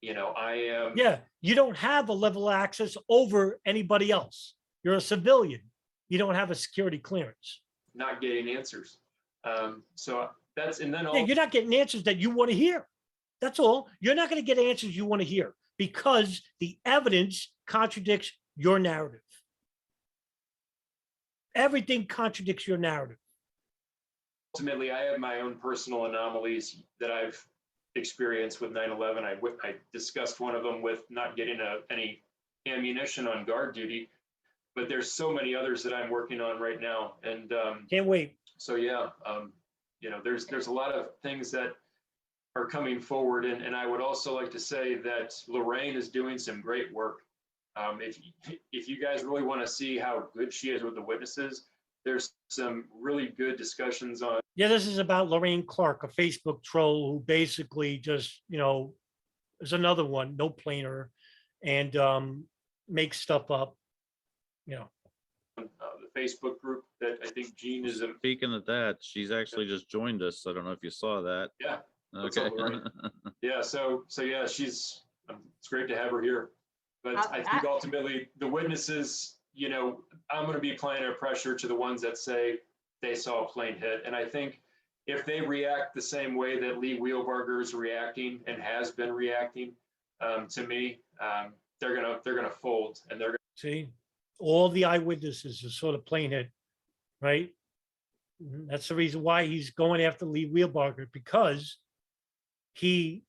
I am. Yeah, you don't have a level of access over anybody else. You're a civilian. You don't have a security clearance. Not getting answers. So that's, and then Yeah, you're not getting answers that you want to hear. That's all. You're not going to get answers you want to hear because the evidence contradicts your narrative. Everything contradicts your narrative. Ultimately, I have my own personal anomalies that I've experienced with 9/11. I discussed one of them with not getting any ammunition on guard duty, but there's so many others that I'm working on right now. And can't wait. So yeah, there's a lot of things that are coming forward, and I would also like to say that Lorraine is doing some great work. If you guys really want to see how good she is with the witnesses, there's some really good discussions on. Yeah, this is about Lorraine Clark, a Facebook troll who basically just, is another one, no planer, and makes stuff up, The Facebook group that I think Gene is a. Speaking of that, she's actually just joined us. I don't know if you saw that. Yeah. What's Okay. up, Lorraine? Yeah. So yeah, it's great to have her here. But I think ultimately the witnesses, I'm going to be applying a pressure to the ones that say they saw a plane hit. And I think if they react the same way that Lee Wheelbarger is reacting and has been reacting to me, they're gonna fold, and they're gonna see all the eyewitnesses are sort of plane hit, right? That's the reason why he's going after Lee Wheelbarger, because he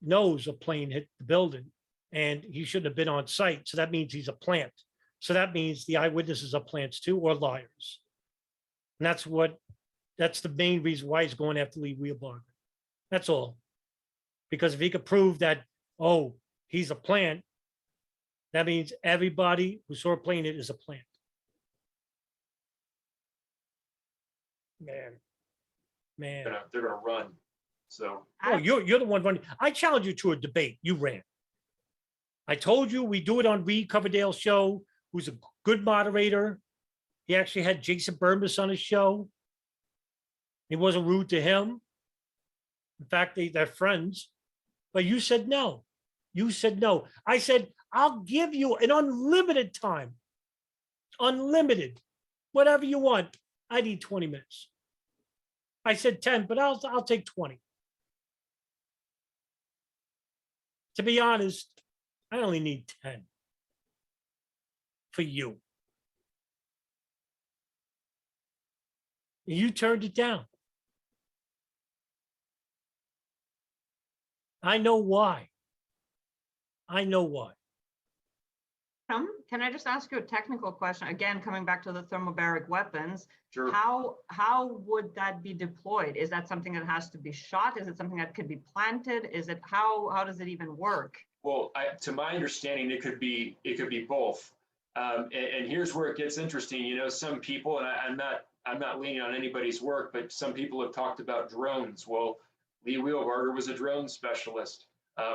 knows a plane hit the building and he shouldn't have been on site. So that means he's a plant. So that means the eyewitnesses are plants too, or liars. And that's what That's the main reason why he's going after Lee Wheelbarger. That's all. Because if he could prove that, oh, he's a plant, that means everybody who saw a plane is a plant. Man. They're gonna run. So Oh, you're the one running. I challenge you to a debate. You ran. I told you we do it on Reed Coverdale's show, who's a good moderator. He actually had Jason Burmis on his show. He wasn't rude to him. In fact, they're friends. But you said no. You said no. I said, I'll give you an unlimited time. Unlimited. Whatever you want. I need 20 minutes. I said 10, but I'll take 20. To be honest, I only need 10 for you. You turned it down. I know why. I know why. Can I just ask you a technical question? Again, coming back to the thermobaric weapons, sure. How would that be deployed? Is that something that has to be shot? Is it something that could be planted? Is it how does it even work? Well, to my understanding, it could be both. And here's where it gets interesting. You know, some people, and I'm not leaning on anybody's work, but some people have talked about drones. Well, Lee Wheelbarger was a drone specialist.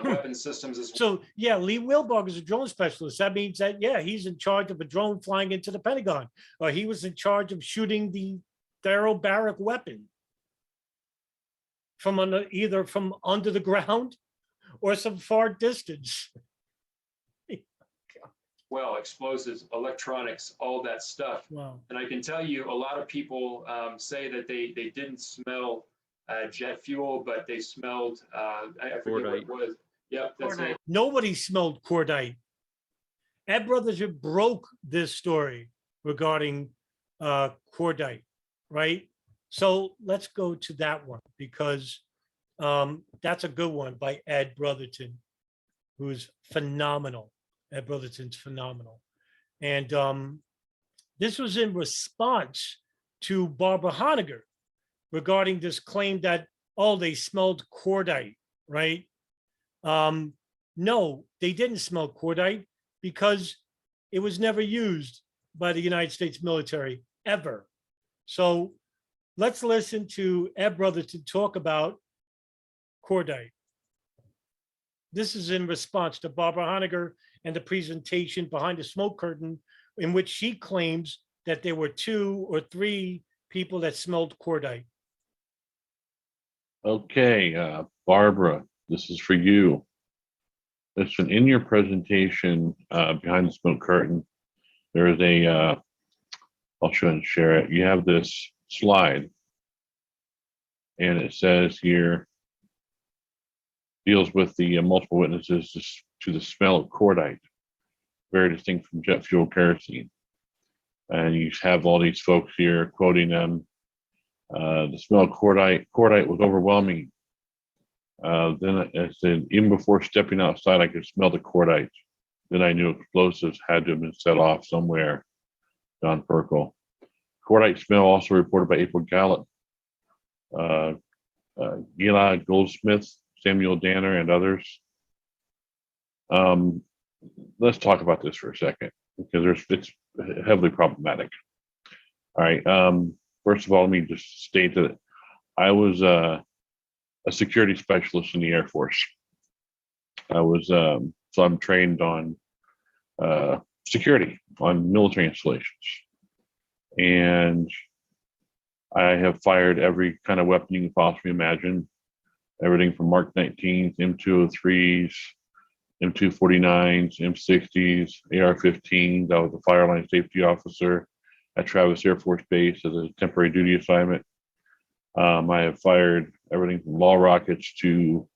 Weapon systems as well. So yeah, Lee Wheelbarger is a drone specialist. That means that, yeah, he's in charge of a drone flying into the Pentagon, or he was in charge of shooting the thermobaric weapon from either from under the ground or some far distance. Well, explosives, electronics, all that stuff. Wow. And I can tell you, a lot of people say that they didn't smell jet fuel, but they smelled, I forget what it was. Yep, that's it. Nobody smelled cordite. Ed Brotherton broke this story regarding cordite, right? So let's go to that one, because that's a good one by Ed Brotherton, who's phenomenal. Ed Brotherton's phenomenal. And this was in response to Barbara Honegger regarding this claim that, oh, they smelled cordite, right? No, they didn't smell cordite because it was never used by the United States military ever. So let's listen to Ed Brotherton talk about cordite. This is in response to Barbara Honegger and the presentation Behind the Smoke Curtain, in which she claims that there were 2 or 3 people that smelled cordite. Okay, Barbara, this is for you. Listen, in your presentation, Behind the Smoke Curtain, there is I'll show and share it. You have this slide, and it says here, deals with the multiple witnesses to the smell of cordite, very distinct from jet fuel kerosene. And you have all these folks here quoting them. The smell of cordite was overwhelming. Then I said, even before stepping outside, I could smell the cordite. Then I knew explosives had to have been set off somewhere. Don Perkle. Cordite smell also reported by April Gallup, Gila Goldsmith, Samuel Danner, and others. Let's talk about this for a second, because it's heavily problematic. All right. First of all, let me just state that I was a security specialist in the Air Force. I was so I'm trained on security on military installations, and I have fired every kind of weapon you can possibly imagine. Everything from Mark 19s, M203s, M249s, M60s, AR-15s. I was a fire line safety officer at Travis Air Force Base as a temporary duty assignment. I have fired everything from law rockets to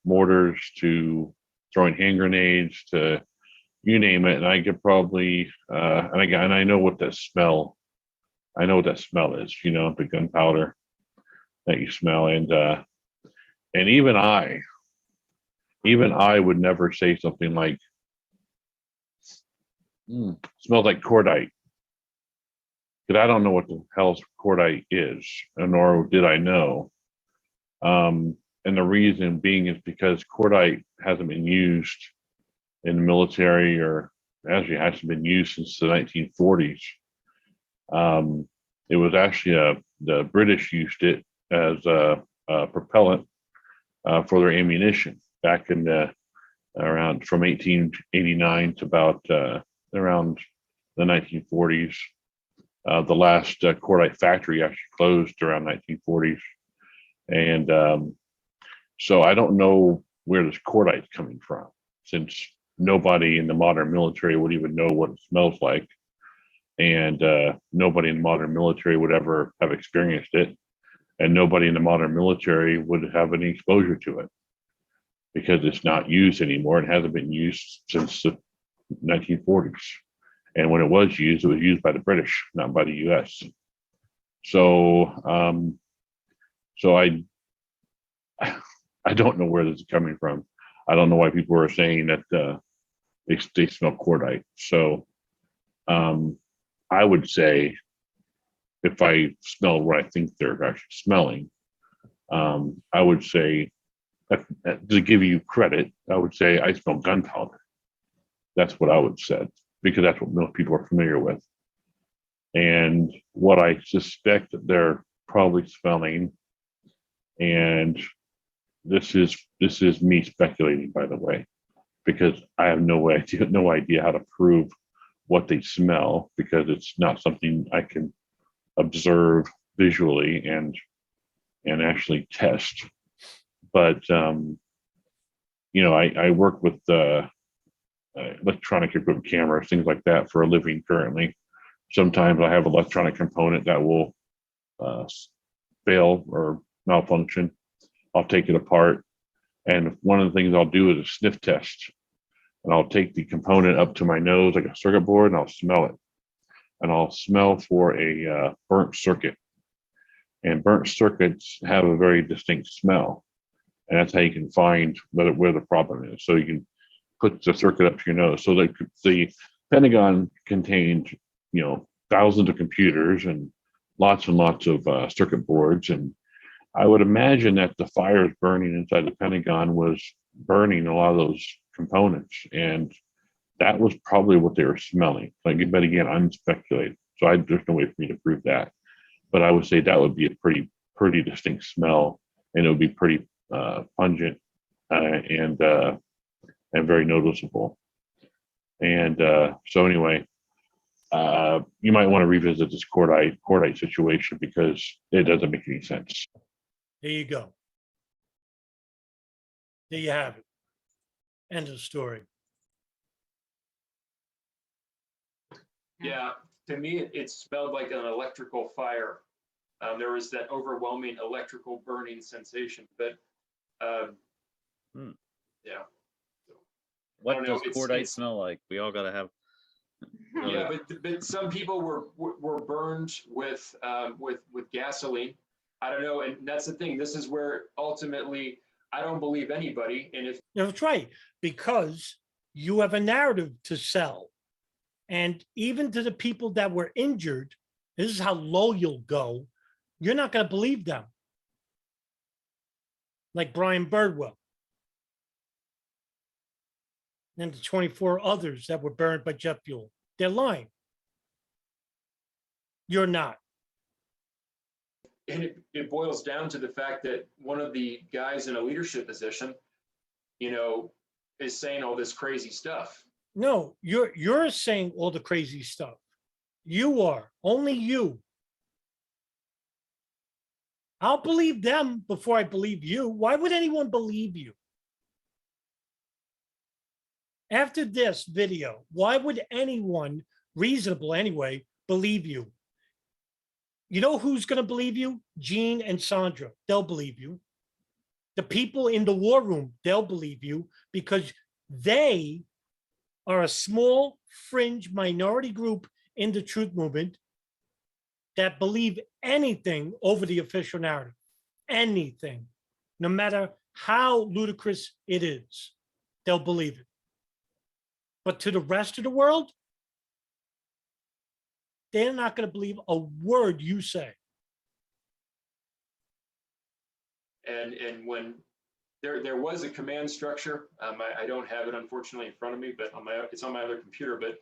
mortars to throwing hand grenades to you name it. And I could probably and I know what that smell. I know what that smell is. You know, the gunpowder that you smell, and even I would never say something like, smells like cordite. because I don't know what the hell's cordite is, nor did I know. And the reason being is because cordite hasn't been used in the military, or actually hasn't been used since the 1940s. It was actually the British used it as a propellant for their ammunition back in around from 1889 to about around the 1940s. The last cordite factory actually closed around 1940s, and so I don't know where this cordite's coming from, since nobody in the modern military would even know what it smells like, and nobody in the modern military would ever have experienced it, and nobody in the modern military would have any exposure to it because it's not used anymore. It hasn't been used since the 1940s, and when it was used by the British, not by the U.S. So, so I don't know where this is coming from. I don't know why people are saying that they smell cordite. So I would say, if I smell what I think they're actually smelling, I would say, to give you credit, I would say I smell gunpowder. That's what I would say, because that's what most people are familiar with. And what I suspect that they're probably smelling, and this is me speculating, by the way, because I have no idea how to prove what they smell, because it's not something I can observe visually and actually test. But you know, I work with electronic equipment, cameras, things like that for a living currently. Sometimes I have electronic component that will fail or malfunction. I'll take it apart, and one of the things I'll do is a sniff test, and I'll take the component up to my nose like a circuit board, and I'll smell it, and I'll smell for a burnt circuit. And burnt circuits have a very distinct smell, and that's how you can find where the problem is. So you can put the circuit up to your nose. So the Pentagon contained, you know, thousands of computers and lots of circuit boards, and I would imagine that the fires burning inside the Pentagon was burning a lot of those components, and that was probably what they were smelling. But again, I'm speculating, so there's no way for me to prove that. But I would say that would be a pretty distinct smell, and it would be pretty pungent and very noticeable. And so anyway, you might want to revisit this cordite situation, because it doesn't make any sense. There you go. There you have it. End of story. Yeah, to me, it smelled like an electrical fire. There was that overwhelming electrical burning sensation, but yeah. What does cordite smell like? We all gotta have. Yeah, but some people were burned with gasoline. I don't know, and that's the thing. This is where ultimately I don't believe anybody. And if That's right, because you have a narrative to sell, and even to the people that were injured, this is how low you'll go. You're not going to believe them, like Brian Birdwell and the 24 others that were burned by jet fuel. They're lying. You're not. And it boils down to the fact that one of the guys in a leadership position, you know, is saying all this crazy stuff. No, you're saying all the crazy stuff. You are, only you. I'll believe them before I believe you. Why would anyone believe you? After this video, why would anyone, reasonable anyway, believe you? You know who's going to believe you? Gene and Sandra. They'll believe you. The people in the war room, they'll believe you, because they are a small fringe minority group in the truth movement that believe anything over the official narrative. Anything. No matter how ludicrous it is, they'll believe it. But to the rest of the world, they're not going to believe a word you say. And when there was a command structure, I don't have it unfortunately in front of me, but it's on my other computer. But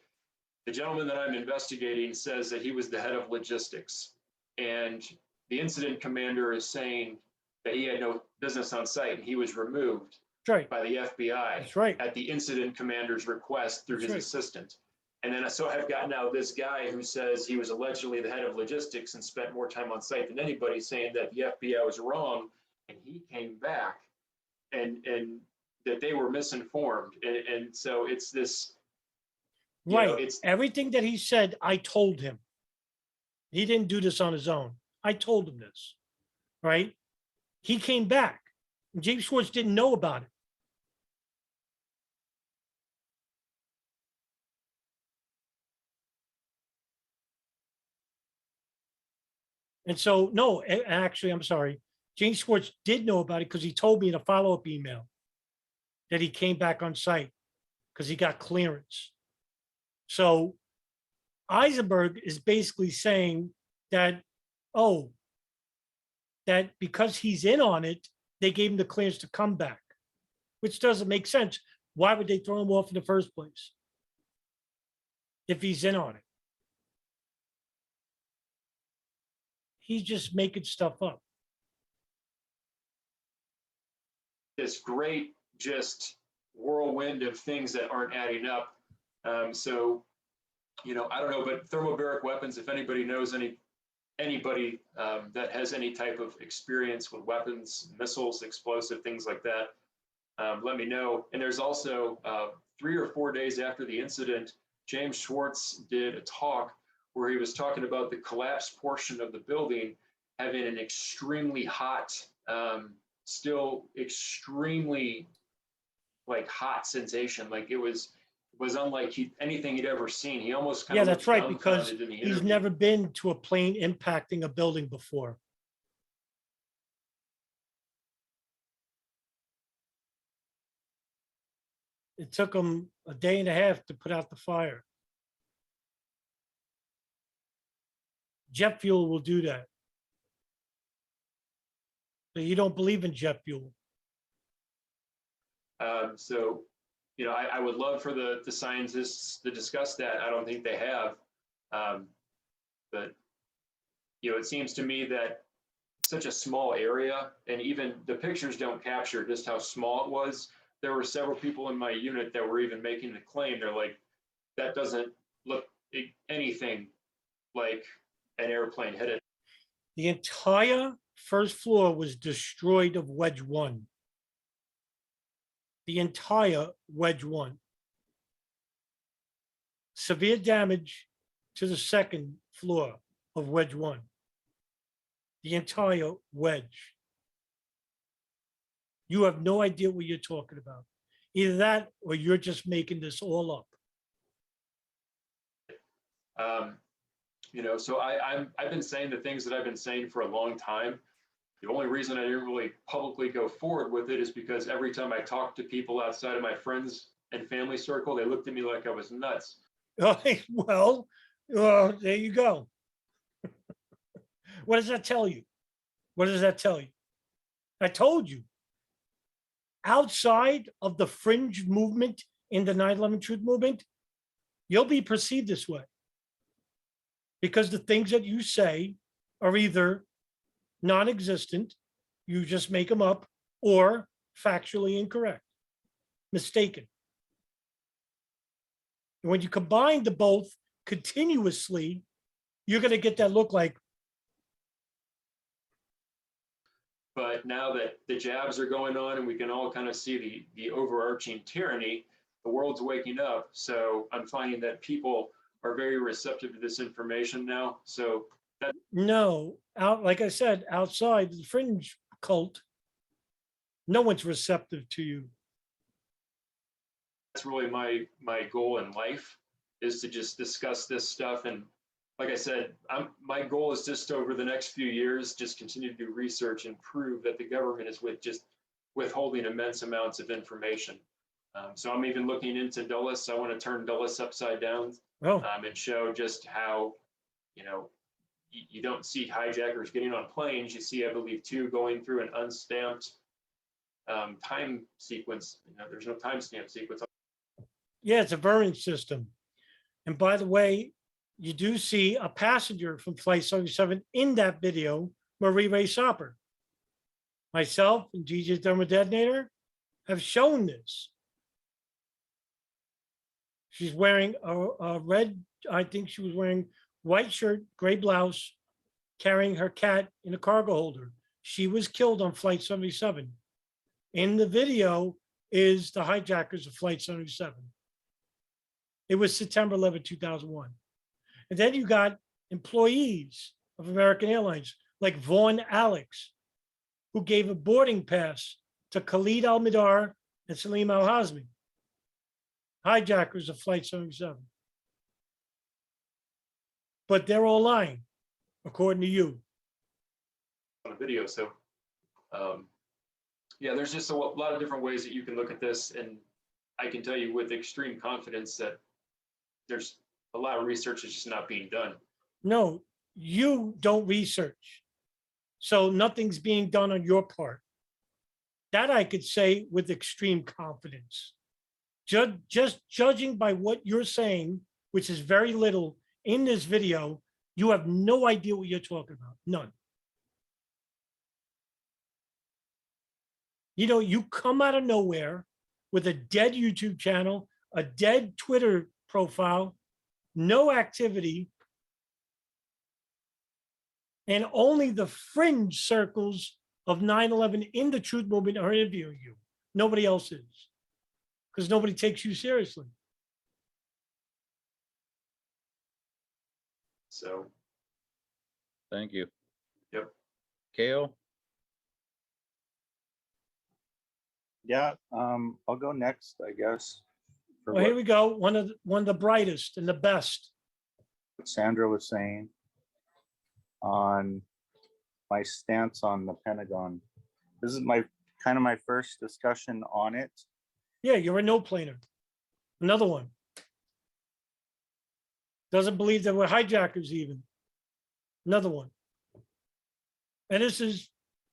the gentleman that I'm investigating says that he was the head of logistics, and the incident commander is saying that he had no business on site and he was removed by the FBI at the incident commander's request through his assistant. And then so I've got now this guy who says he was allegedly the head of logistics and spent more time on site than anybody, saying that the FBI was wrong, and he came back and that they were misinformed. And so it's this, it's everything that he said, I told him. He didn't do this on his own. I told him this, right? He came back. And James Schwartz didn't know about it. And so, no, actually, I'm sorry. James Schwartz did know about it because he told me in a follow-up email that he came back on site because he got clearance. So Eisenberg is basically saying that, that because he's in on it, they gave him the clearance to come back, which doesn't make sense. Why would they throw him off in the first place if he's in on it? He's just making stuff up. This great just whirlwind of things that aren't adding up. So, I don't know, but thermobaric weapons, if anybody knows anybody that has any type of experience with weapons, missiles, explosive, things like that, let me know. And there's also 3 or 4 days after the incident, James Schwartz did a talk where he was talking about the collapsed portion of the building having an extremely hot, still extremely hot sensation. Like it was unlike anything he'd ever seen. He almost kind of that's right, because in the he's interview. never been to a plane impacting a building before. It took him a day and a half to put out the fire. Jet fuel will do that. But you don't believe in jet fuel. So, I would love for the scientists to discuss that. I don't think they have. But, it seems to me that such a small area, and even the pictures don't capture just how small it was. There were several people in my unit that were even making the claim. They're like, that doesn't look anything like an airplane hit it. The entire first floor was destroyed of Wedge 1. The entire Wedge 1. Severe damage to the second floor of Wedge 1. The entire wedge. You have no idea what you're talking about. Either that or you're just making this all up. So I've been saying the things that I've been saying for a long time. The only reason I didn't really publicly go forward with it is because every time I talked to people outside of my friends and family circle, they looked at me like I was nuts. Well, there you go. What does that tell you? What does that tell you? I told you. Outside of the fringe movement in the 9/11 Truth Movement, you'll be perceived this way. Because the things that you say are either non-existent, you just make them up, or factually incorrect, mistaken. And when you combine the both continuously, you're going to get that look like. But now that the jabs are going on and we can all kind of see the overarching tyranny, the world's waking up. So I'm finding that people are very receptive to this information now. So that No, like I said, outside the fringe cult, no one's receptive to you. that's really my goal in life, is to just discuss this stuff. And like I said, my goal is just over the next few years, just continue to do research and prove that the government is withholding immense amounts of information. So I'm even looking into Dulles. I want to turn Dulles upside down and show just how you know, you don't see hijackers getting on planes. You see, I believe, 2 going through an unstamped time sequence. You know, there's no timestamp sequence. Yeah, it's a Vernon system. And by the way, you do see a passenger from Flight 77 in that video, Marie Ray Sopper. Myself and DJ Thermodetonator have shown this. She's wearing a red, I think she was wearing white shirt, gray blouse, carrying her cat in a cargo holder. She was killed on Flight 77. In the video is the hijackers of Flight 77. It was September 11, 2001. And then you got employees of American Airlines like Vaughn Alex, who gave a boarding pass to Khalid Al-Midar and Salim Al-Hazmi, hijackers of Flight 77. But they're all lying, according to you. On a video, so yeah, there's just a lot of different ways that you can look at this, and I can tell you with extreme confidence that there's a lot of research that's just not being done. No, you don't research. So nothing's being done on your part. That I could say with extreme confidence. Just judging by what you're saying, which is very little in this video, you have no idea what you're talking about. None. You know, you come out of nowhere with a dead YouTube channel, a dead Twitter profile, no activity, and only the fringe circles of 9/11 in the truth movement are interviewing you. Nobody else is, because nobody takes you seriously. So, Thank you. yep. Kale? Yeah, I'll go next, I guess. For Well, here we go. One of the brightest and the best. what Sandra was saying on my stance on the Pentagon. This is my first discussion on it. Yeah, you're a no-planer. Another one. Doesn't believe there were hijackers even. Another one. And this is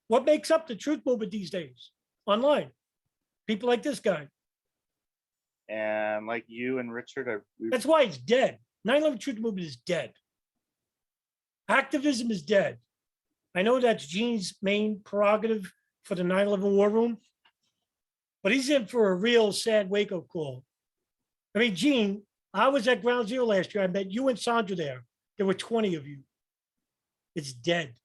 what makes up the truth movement these days online. People like this guy. And like you and Richard, That's why it's dead. 9/11 truth movement is dead. Activism is dead. I know that's Gene's main prerogative for the 9/11 war room, but he's in for a real sad wake-up call. I mean, Gene, I was at Ground Zero last year. I met you and Sandra there. There were 20 of you. It's dead.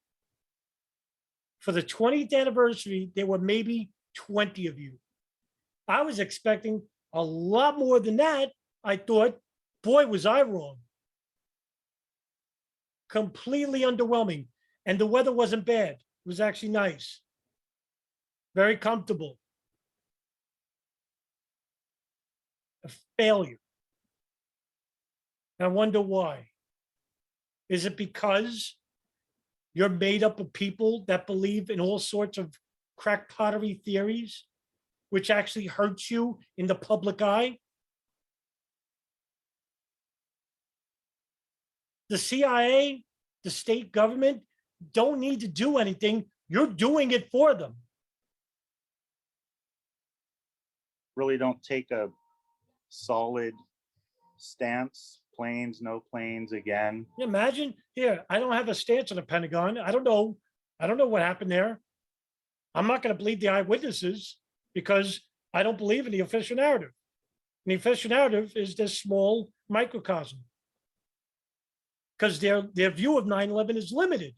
For the 20th anniversary, there were maybe 20 of you. I was expecting a lot more than that. I thought, boy, was I wrong. Completely underwhelming. And the weather wasn't bad. It was actually nice. Very comfortable. A failure. And I wonder why. Is it because you're made up of people that believe in all sorts of crackpottery theories, which actually hurts you in the public eye? The CIA, the state government, don't need to do anything. You're doing it for them. really don't take a solid stance. Planes, no planes again. Imagine here, I don't have a stance on the Pentagon. I don't know what happened there. I'm not going to believe the eyewitnesses because I don't believe in the official narrative. And the official narrative is this small microcosm because their view of 9/11 is limited.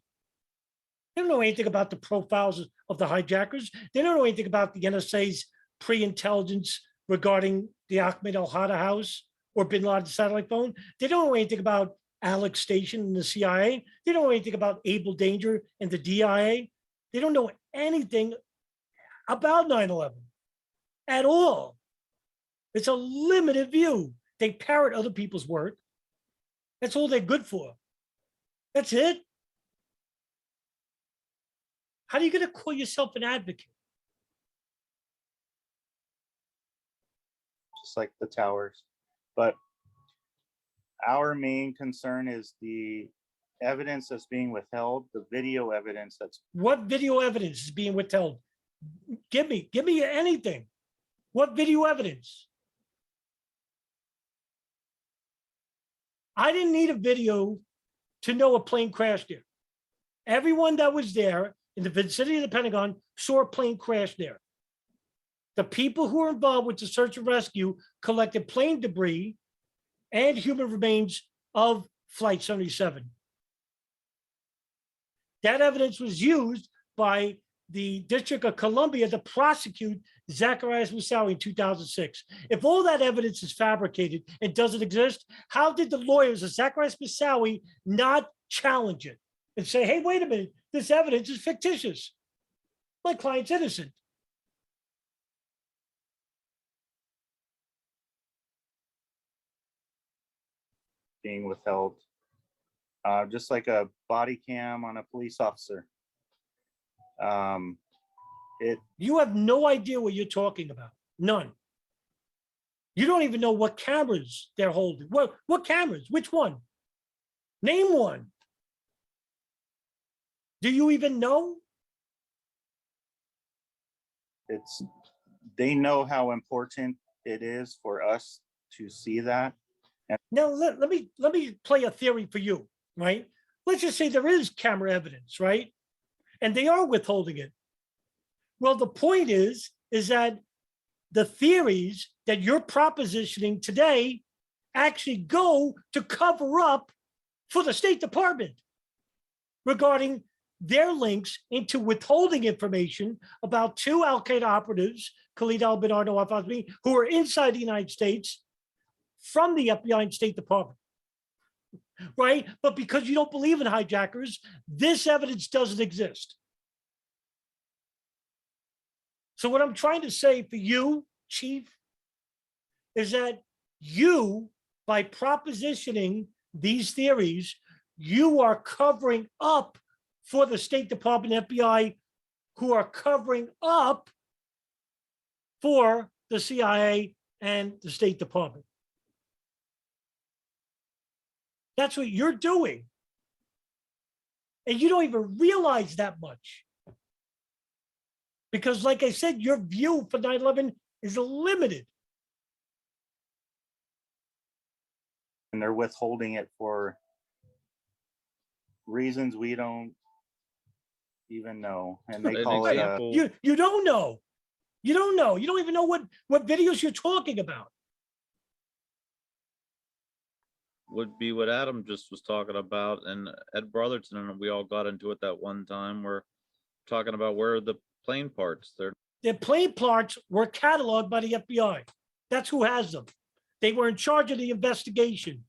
They don't know anything about the profiles of the hijackers. They don't know anything about the NSA's pre-intelligence regarding the Ahmed al-Hada house or Bin Laden's satellite phone. They don't know anything about Alex Station and the CIA. They don't know anything about Abel Danger and the DIA. They don't know anything about 9/11 at all. It's a limited view. They parrot other people's work. That's all they're good for. That's it. How are you going to call yourself an advocate? Just like the towers. But our main concern is the evidence that's being withheld, the video evidence that's What video evidence is being withheld? Give me anything. What video evidence? I didn't need a video to know a plane crashed there. Everyone that was there in the vicinity of the Pentagon saw a plane crash there. The people who were involved with the search and rescue collected plane debris and human remains of Flight 77. That evidence was used by the District of Columbia to prosecute Zacharias Moussaoui in 2006. If all that evidence is fabricated and doesn't exist, how did the lawyers of Zacharias Moussaoui not challenge it and say, hey, wait a minute, this evidence is fictitious. My client's innocent. being withheld, just like a body cam on a police officer. You have no idea what you're talking about. None. You don't even know what cameras they're holding. What cameras? Which one? Name one. Do you even know? They know how important it is for us to see that. And now let me play a theory for you, right? Let's just say there is camera evidence, right? And they are withholding it. Well, the point is that the theories that you're propositioning today actually go to cover up for the State Department regarding their links into withholding information about two Al-Qaeda operatives, Khalid al-Bernardo al-Fazmi, who are inside the United States from the FBI and State Department, right? But because you don't believe in hijackers, this evidence doesn't exist. So what I'm trying to say for you, Chief, is that you, by propositioning these theories, you are covering up for the State Department, FBI, who are covering up for the CIA and the State Department. That's what you're doing. And you don't even realize that much. Because like I said, your view for 9/11 is limited. and they're withholding it for reasons we don't even know. And they call it you don't know. You don't know. You don't even know what videos you're talking about. Would be what Adam just was talking about, and Ed Brotherton and we all got into it that one time. We're talking about where the plane parts. The plane parts were cataloged by the FBI. That's who has them. They were in charge of the investigation.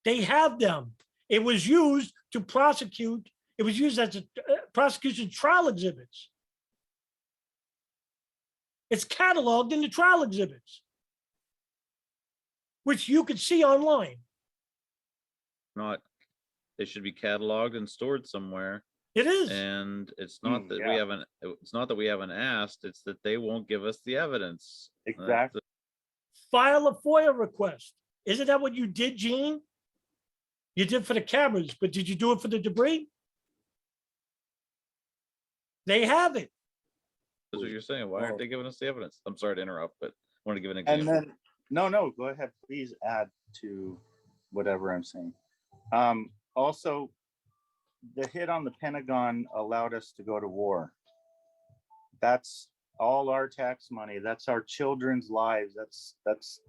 They have them. It was used to prosecute. It was used as a prosecution trial exhibits. It's cataloged in the trial exhibits, which you could see online. They should be cataloged and stored somewhere. It is. And it's not that we haven't, it's not that we haven't asked, it's that they won't give us the evidence. Exactly. File a FOIA request. Isn't that what you did, Gene? You did for the cameras, but did you do it for the debris? They have it. That's what you're saying. Why aren't they giving us the evidence? I'm sorry to interrupt, but I want to give an example. And then, no, go ahead. Please add to whatever I'm saying. Also, the hit on the Pentagon allowed us to go to war. That's all our tax money. That's our children's lives. That's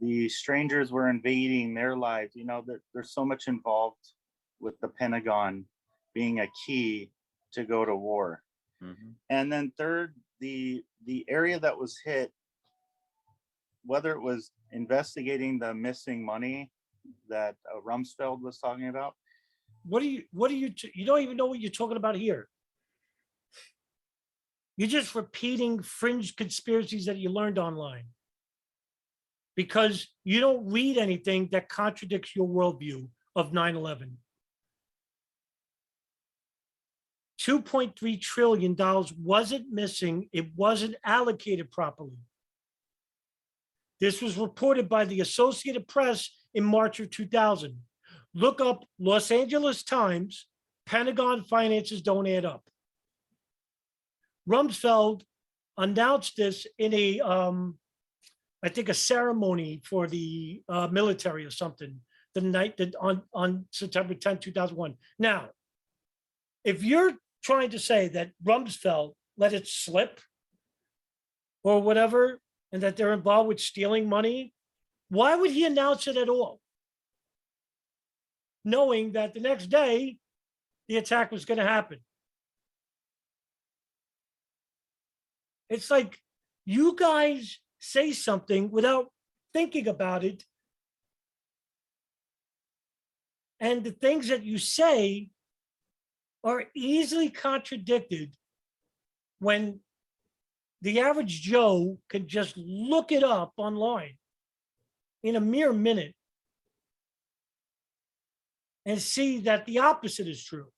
the strangers were invading their lives. You know, there's so much involved with the Pentagon being a key to go to war. Mm-hmm. And then third, the area that was hit, whether it was investigating the missing money that Rumsfeld was talking about. You don't even know what you're talking about here. You're just repeating fringe conspiracies that you learned online because you don't read anything that contradicts your worldview of 9/11. $2.3 trillion wasn't missing. It wasn't allocated properly. This was reported by the Associated Press in March of 2000. Look up Los Angeles Times, Pentagon finances don't add up. Rumsfeld announced this in a, I think a ceremony for the military or something, the night that on September 10, 2001. Now, if you're trying to say that Rumsfeld let it slip or whatever, and that they're involved with stealing money, why would he announce it at all? Knowing that the next day, the attack was going to happen. It's like you guys say something without thinking about it. And the things that you say are easily contradicted when the average Joe can just look it up online in a mere minute and see that the opposite is true.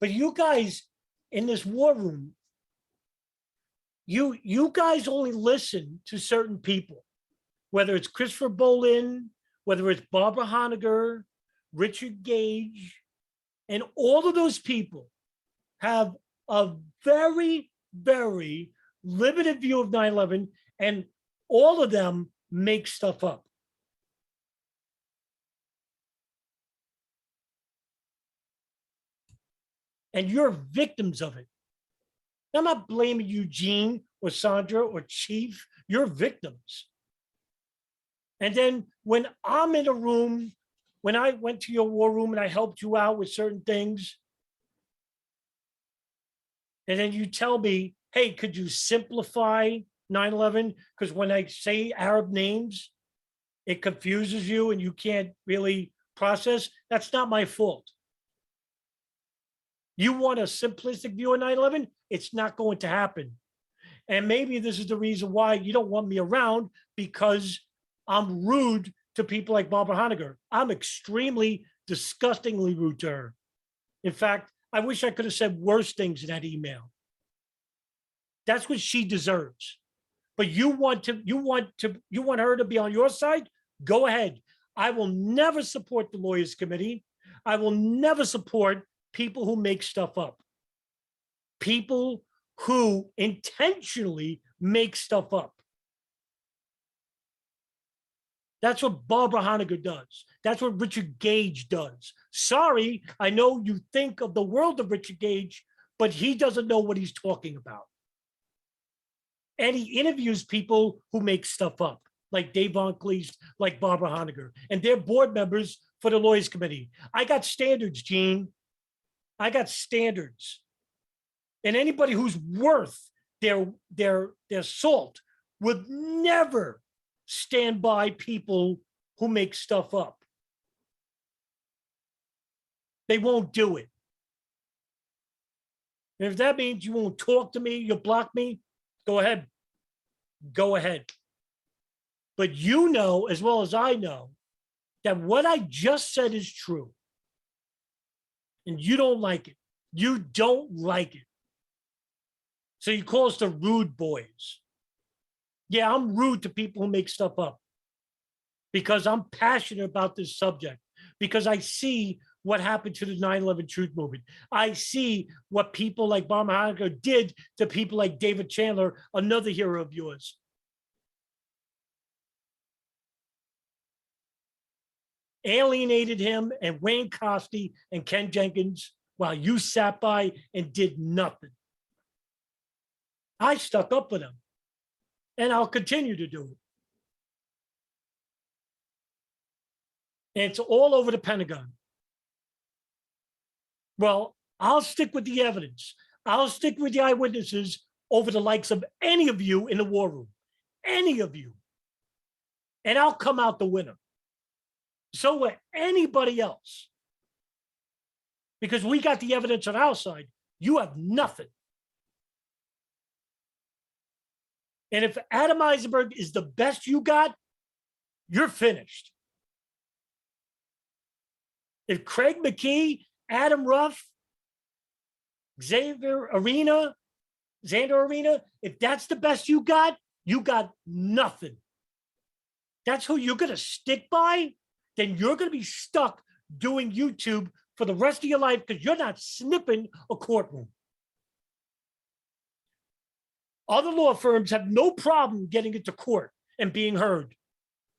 But you guys in this war room, you guys only listen to certain people, whether it's Christopher Bolin, whether it's Barbara Honegger, Richard Gage, and all of those people have a very, very limited view of 9/11, and all of them make stuff up. And you're victims of it. I'm not blaming Eugene or Sandra or Chief. You're victims. And then when I'm in a room, when I went to your war room and I helped you out with certain things, and then you tell me, hey, could you simplify 9/11? Because when I say Arab names, it confuses you and you can't really process. That's not my fault. You want a simplistic view of 9/11? It's not going to happen. And maybe this is the reason why you don't want me around, because I'm rude to people like Barbara Honegger. I'm extremely, disgustingly rude to her. In fact, I wish I could have said worse things in that email. That's what she deserves. But you want her to be on your side? Go ahead. I will never support the Lawyers Committee. I will never support people who make stuff up. People who intentionally make stuff up. That's what Barbara Honegger does. That's what Richard Gage does. Sorry, I know you think of the world of Richard Gage, but he doesn't know what he's talking about. And he interviews people who make stuff up, like Dave Von Cleese, like Barbara Honegger, and they're board members for the Lawyers Committee. I got standards, Gene. I got standards. And anybody who's worth their salt would never stand by people who make stuff up. They won't do it. And if that means you won't talk to me, you'll block me, go ahead. Go ahead. But you know, as well as I know, that what I just said is true. And you don't like it. You don't like it. So you call us the rude boys. Yeah, I'm rude to people who make stuff up because I'm passionate about this subject, because I see what happened to the 9/11 truth movement. I see what people like Barbara Honegger did to people like David Chandler, another hero of yours. Alienated him and Wayne Costi and Ken Jenkins while you sat by and did nothing. I stuck up for them, and I'll continue to do it. And it's all over the Pentagon. Well, I'll stick with the evidence. I'll stick with the eyewitnesses over the likes of any of you in the war room, any of you. And I'll come out the winner. So will anybody else. Because we got the evidence on our side. You have nothing. And if Adam Eisenberg is the best you got, you're finished. If Craig McKee, Adam Ruff, Xander Arena, if that's the best you got nothing. that's who you're going to stick by, then you're going to be stuck doing YouTube for the rest of your life because you're not snipping a courtroom. Other law firms have no problem getting into court and being heard.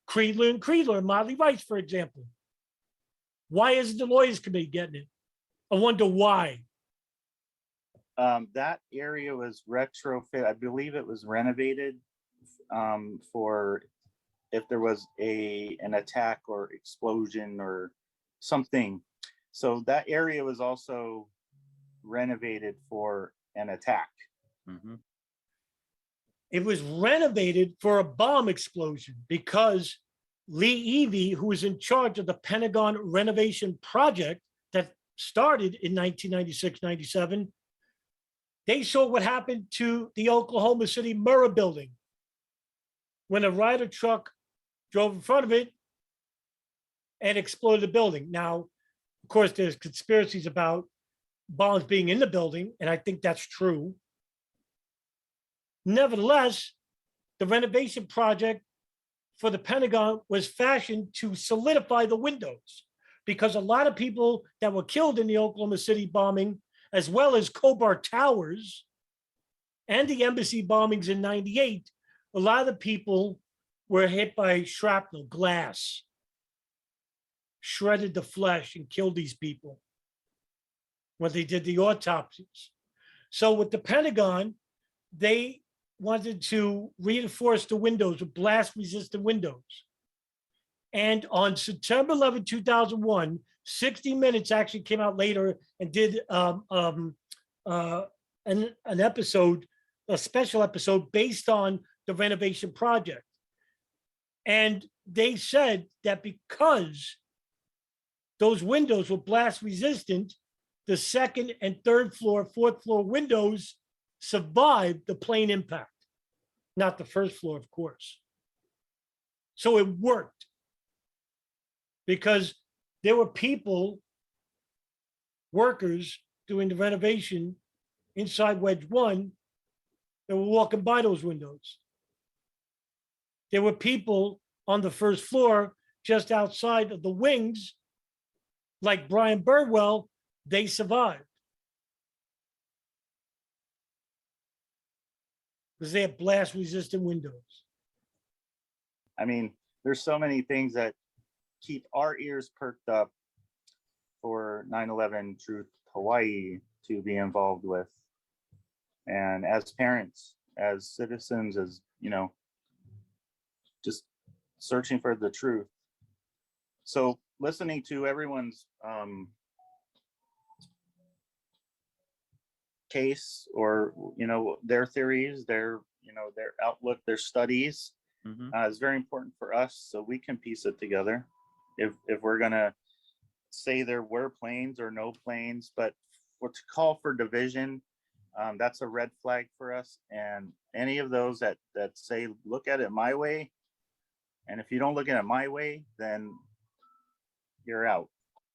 Creedler and Creedler and Motley Rice, for example. Why isn't the Lawyers Committee getting it? I wonder why. That area was retrofit. I believe it was renovated for if there was an attack or explosion or something. So that area was also renovated for an attack. Mm-hmm. It was renovated for a bomb explosion because Lee Evey, who was in charge of the Pentagon renovation project that started in 1996-97, they saw what happened to the Oklahoma City Murrah building when a Ryder truck drove in front of it and exploded the building. Now, of course, there's conspiracies about bombs being in the building, and I think that's true. Nevertheless, the renovation project for the Pentagon was fashioned to solidify the windows because a lot of people that were killed in the Oklahoma City bombing, as well as Khobar Towers and the embassy bombings in '98, a lot of the people were hit by shrapnel, glass, shredded the flesh and killed these people when they did the autopsies. So with the Pentagon, they wanted to reinforce the windows with blast-resistant windows. And on September 11, 2001, 60 Minutes actually came out later and did an episode, a special episode based on the renovation project. And they said that because those windows were blast resistant, the second and third floor, fourth floor windows survived the plane impact. Not the first floor, of course. So it worked because there were people, workers doing the renovation inside Wedge 1 that were walking by those windows. There were people on the first floor just outside of the wings, like Brian Birdwell, they survived. Because they have blast resistant windows. I mean, there's so many things that keep our ears perked up for 9/11 Truth Hawaii to be involved with. And as parents, as citizens, as, you know, just searching for the truth. So listening to everyone's case, or, you know, their theories, their, you know, their outlook, their studies, is very important for us so we can piece it together. If we're gonna say there were planes or no planes, but to call for division, that's a red flag for us. And any of those that say, look at it my way, and if you don't look at it my way, then you're out.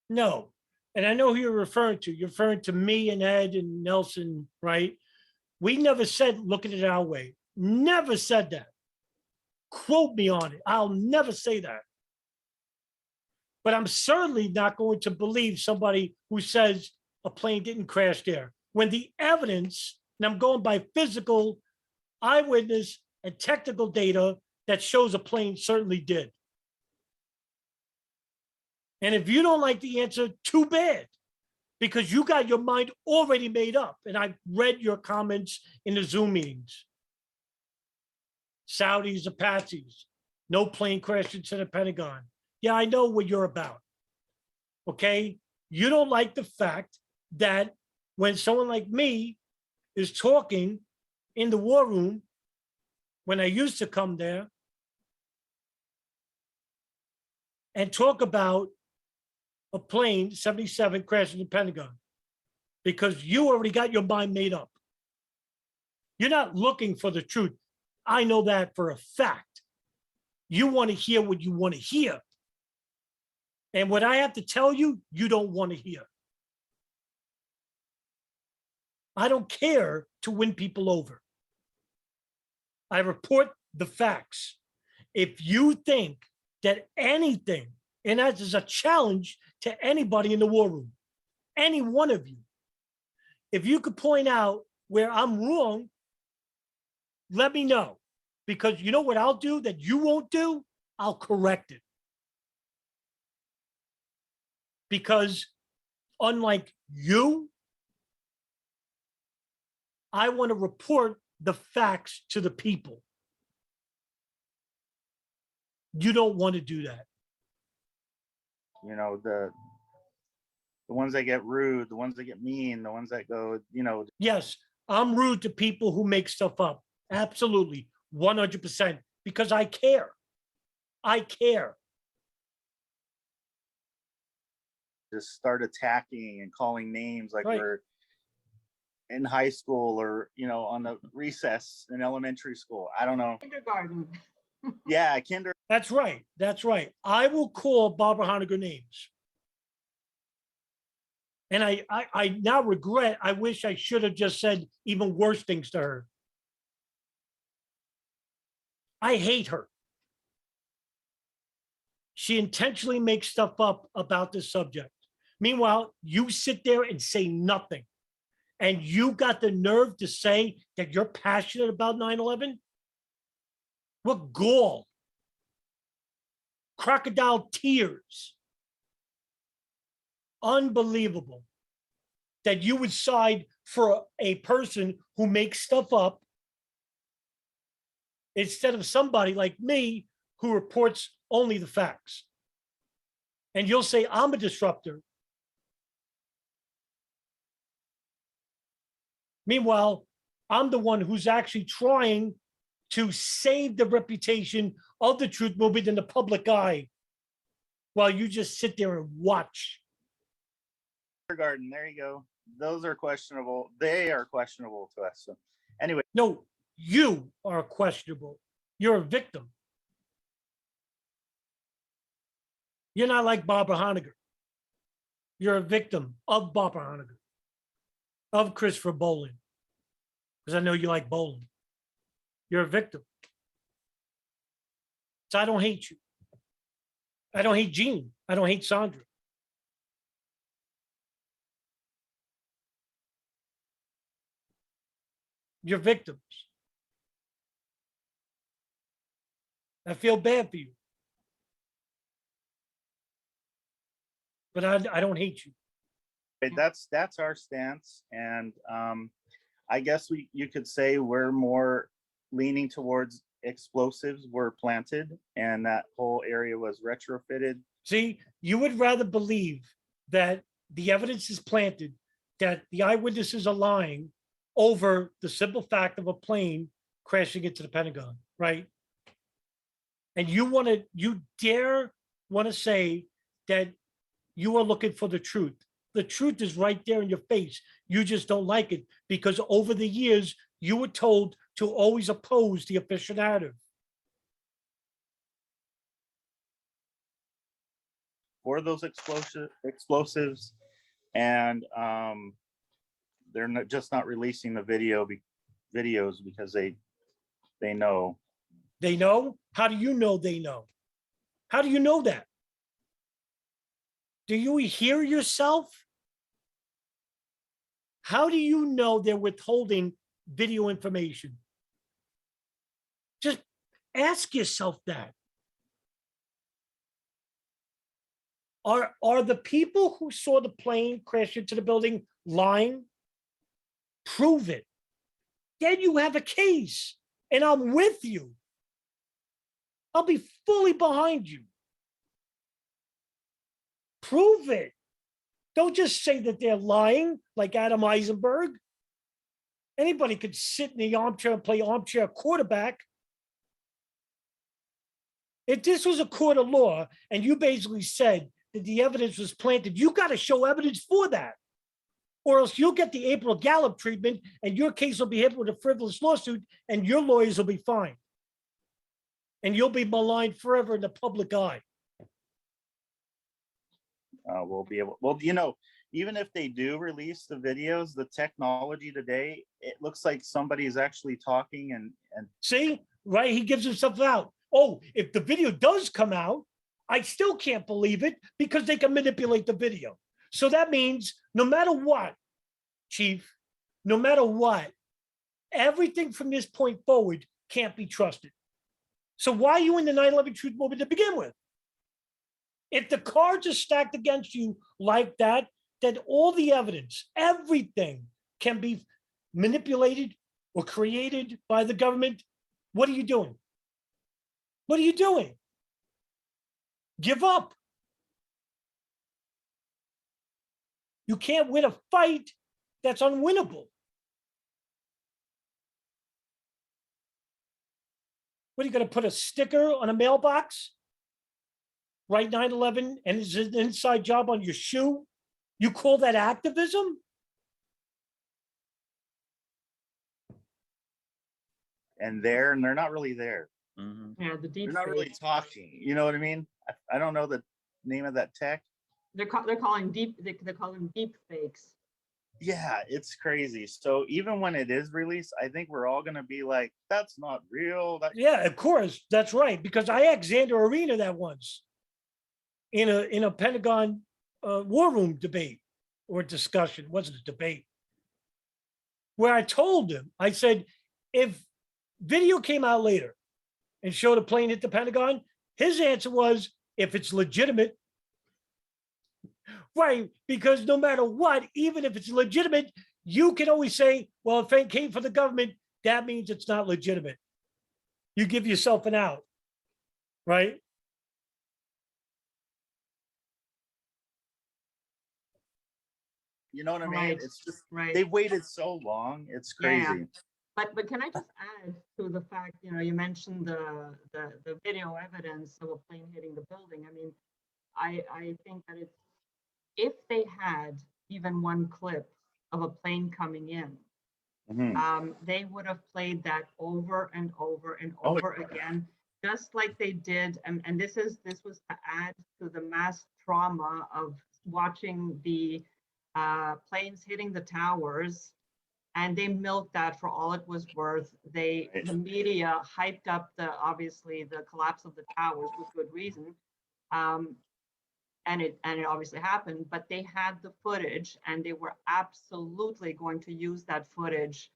No. And I know who you're referring to. You're referring to me and Ed and Nelson, right? We never said, look at it our way. Never said that. Quote me on it. I'll never say that. But I'm certainly not going to believe somebody who says a plane didn't crash there when the evidence, and I'm going by physical, eyewitness, and technical data that shows a plane certainly did. And if you don't like the answer, too bad, because you got your mind already made up. And I've read your comments in the Zoom meetings. Saudis, Apaches, no plane crash into the Pentagon. Yeah, I know what you're about. Okay? You don't like the fact that when someone like me is talking in the war room, when I used to come there and talk about a plane, 77, crashing in the Pentagon, because you already got your mind made up. You're not looking for the truth. I know that for a fact. You want to hear what you want to hear. And what I have to tell you, you don't want to hear. I don't care to win people over. I report the facts. if you think that anything, and that is a challenge to anybody in the war room, any one of you, if you could point out where I'm wrong, let me know. Because you know what I'll do that you won't do? I'll correct it. Because unlike you, I want to report the facts to the people. You don't want to do that. You know, the ones that get rude, the ones that get mean, the ones that go, you know. Yes, I'm rude to people who make stuff up. Absolutely, 100%, because I care. I care. Just start attacking and calling names like Right. we're in high school or, you know, on the recess in elementary school. I don't know. Kindergarten. Yeah, kinder. That's right. That's right. I will call Barbara Honegger names. And I now regret, I wish I should have just said even worse things to her. I hate her. She intentionally makes stuff up about this subject. Meanwhile, you sit there and say nothing. And you got the nerve to say that you're passionate about 9/11? What gall. Crocodile tears. Unbelievable that you would side for a person who makes stuff up instead of somebody like me who reports only the facts. And you'll say, I'm a disruptor. Meanwhile, I'm the one who's actually trying to save the reputation of the truth movement in the public eye while you just sit there and watch. Kindergarten, there you go. Those are questionable. They are questionable to us. So anyway. No, you are questionable. You're a victim. You're not like Barbara Honegger. You're a victim of Barbara Honegger, of Christopher Bowling, because I know you like bowling. You're a victim. So I don't hate you. I don't hate Jean. I don't hate Sandra. You're victims. I feel bad for you. But I don't hate you. That's our stance. And I guess you could say we're more leaning towards explosives were planted and that whole area was retrofitted. See, you would rather believe that the evidence is planted, that the eyewitnesses are lying over the simple fact of a plane crashing into the Pentagon, right? And you dare want to say that you are looking for the truth. The truth is right there in your face. You just don't like it because over the years, you were told to always oppose the official narrative. For those explosives, and they're just not releasing the videos because they know. They know? How do you know they know? How do you know that? Do you hear yourself? How do you know they're withholding video information? Just ask yourself that. Are the people who saw the plane crash into the building lying? Prove it. Then you have a case, and I'm with you. I'll be fully behind you. Prove it. Don't just say that they're lying like Adam Eisenberg. Anybody could sit in the armchair and play armchair quarterback. If this was a court of law and you basically said that the evidence was planted, you got to show evidence for that. Or else you'll get the April Gallup treatment and your case will be hit with a frivolous lawsuit and your lawyers will be fined. And you'll be maligned forever in the public eye. We'll be able, well, you know, even if they do release the videos, the technology today, it looks like somebody is actually talking and see, right? He gives himself out. oh, if the video does come out, I still can't believe it because they can manipulate the video. So that means no matter what, Chief, no matter what, everything from this point forward can't be trusted. So why are you in the 9/11 truth movement to begin with? If the cards are stacked against you like that, then all the evidence, everything can be manipulated or created by the government. What are you doing? What are you doing? Give up. You can't win a fight that's unwinnable. What, are you going to put a sticker on a mailbox? Write 9/11 and it's an inside job on your shoe? You call that activism? And they're not really there. Yeah, the deep. They're not really talking. You know what I mean? I don't know the name of that tech. They're calling they're calling deep fakes. Yeah, it's crazy. So even when it is released, I think we're all gonna be like, "That's not real." Yeah, of course, that's right. Because I asked Sandra Arena that once in a Pentagon war room debate or discussion. It wasn't a debate, where I told him, I said, if video came out later and showed a plane hit the Pentagon, his answer was, if it's legitimate. Right, because no matter what, even if it's legitimate, you can always say, well, if it came from the government, that means it's not legitimate. You give yourself an out, right? You know what I mean? Right, It's just right. they've waited so long. It's crazy. Yeah. But can I just add to the fact, you mentioned the video evidence of a plane hitting the building. I mean, I think that if they had even one clip of a plane coming in, they would have played that over and over and over again, just like they did. And this was to add to the mass trauma of watching the planes hitting the towers, and they milked that for all it was worth. The media hyped up obviously the collapse of the towers with good reason. And it obviously happened, but they had the footage and they were absolutely going to use that footage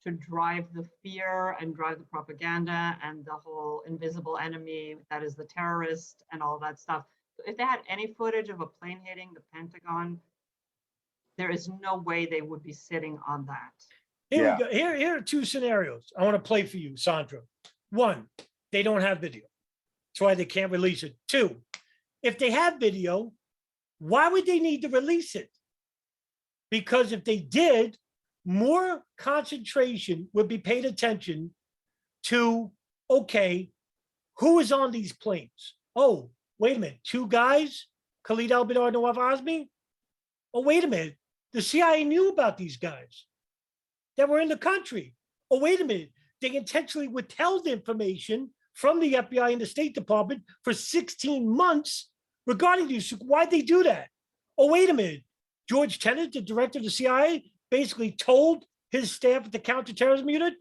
to drive the fear and drive the propaganda and the whole invisible enemy that is the terrorist and all that stuff. If they had any footage of a plane hitting the Pentagon, there is no way they would be sitting on that. Here we go. Here are two scenarios I want to play for you, Sandra. One, they don't have video. That's why they can't release it. Two, if they have video, why would they need to release it? Because if they did, more concentration would be paid attention to, okay, who is on these planes? Oh, wait a minute, two guys, Khalid al-Badr, Nawaf Azmi? Oh, wait a minute, the CIA knew about these guys that were in the country. Oh, wait a minute, they intentionally withheld information from the FBI and the State Department for 16 months regarding these. Why'd they do that? Oh, wait a minute. George Tenet, the director of the CIA, basically told his staff at the counterterrorism unit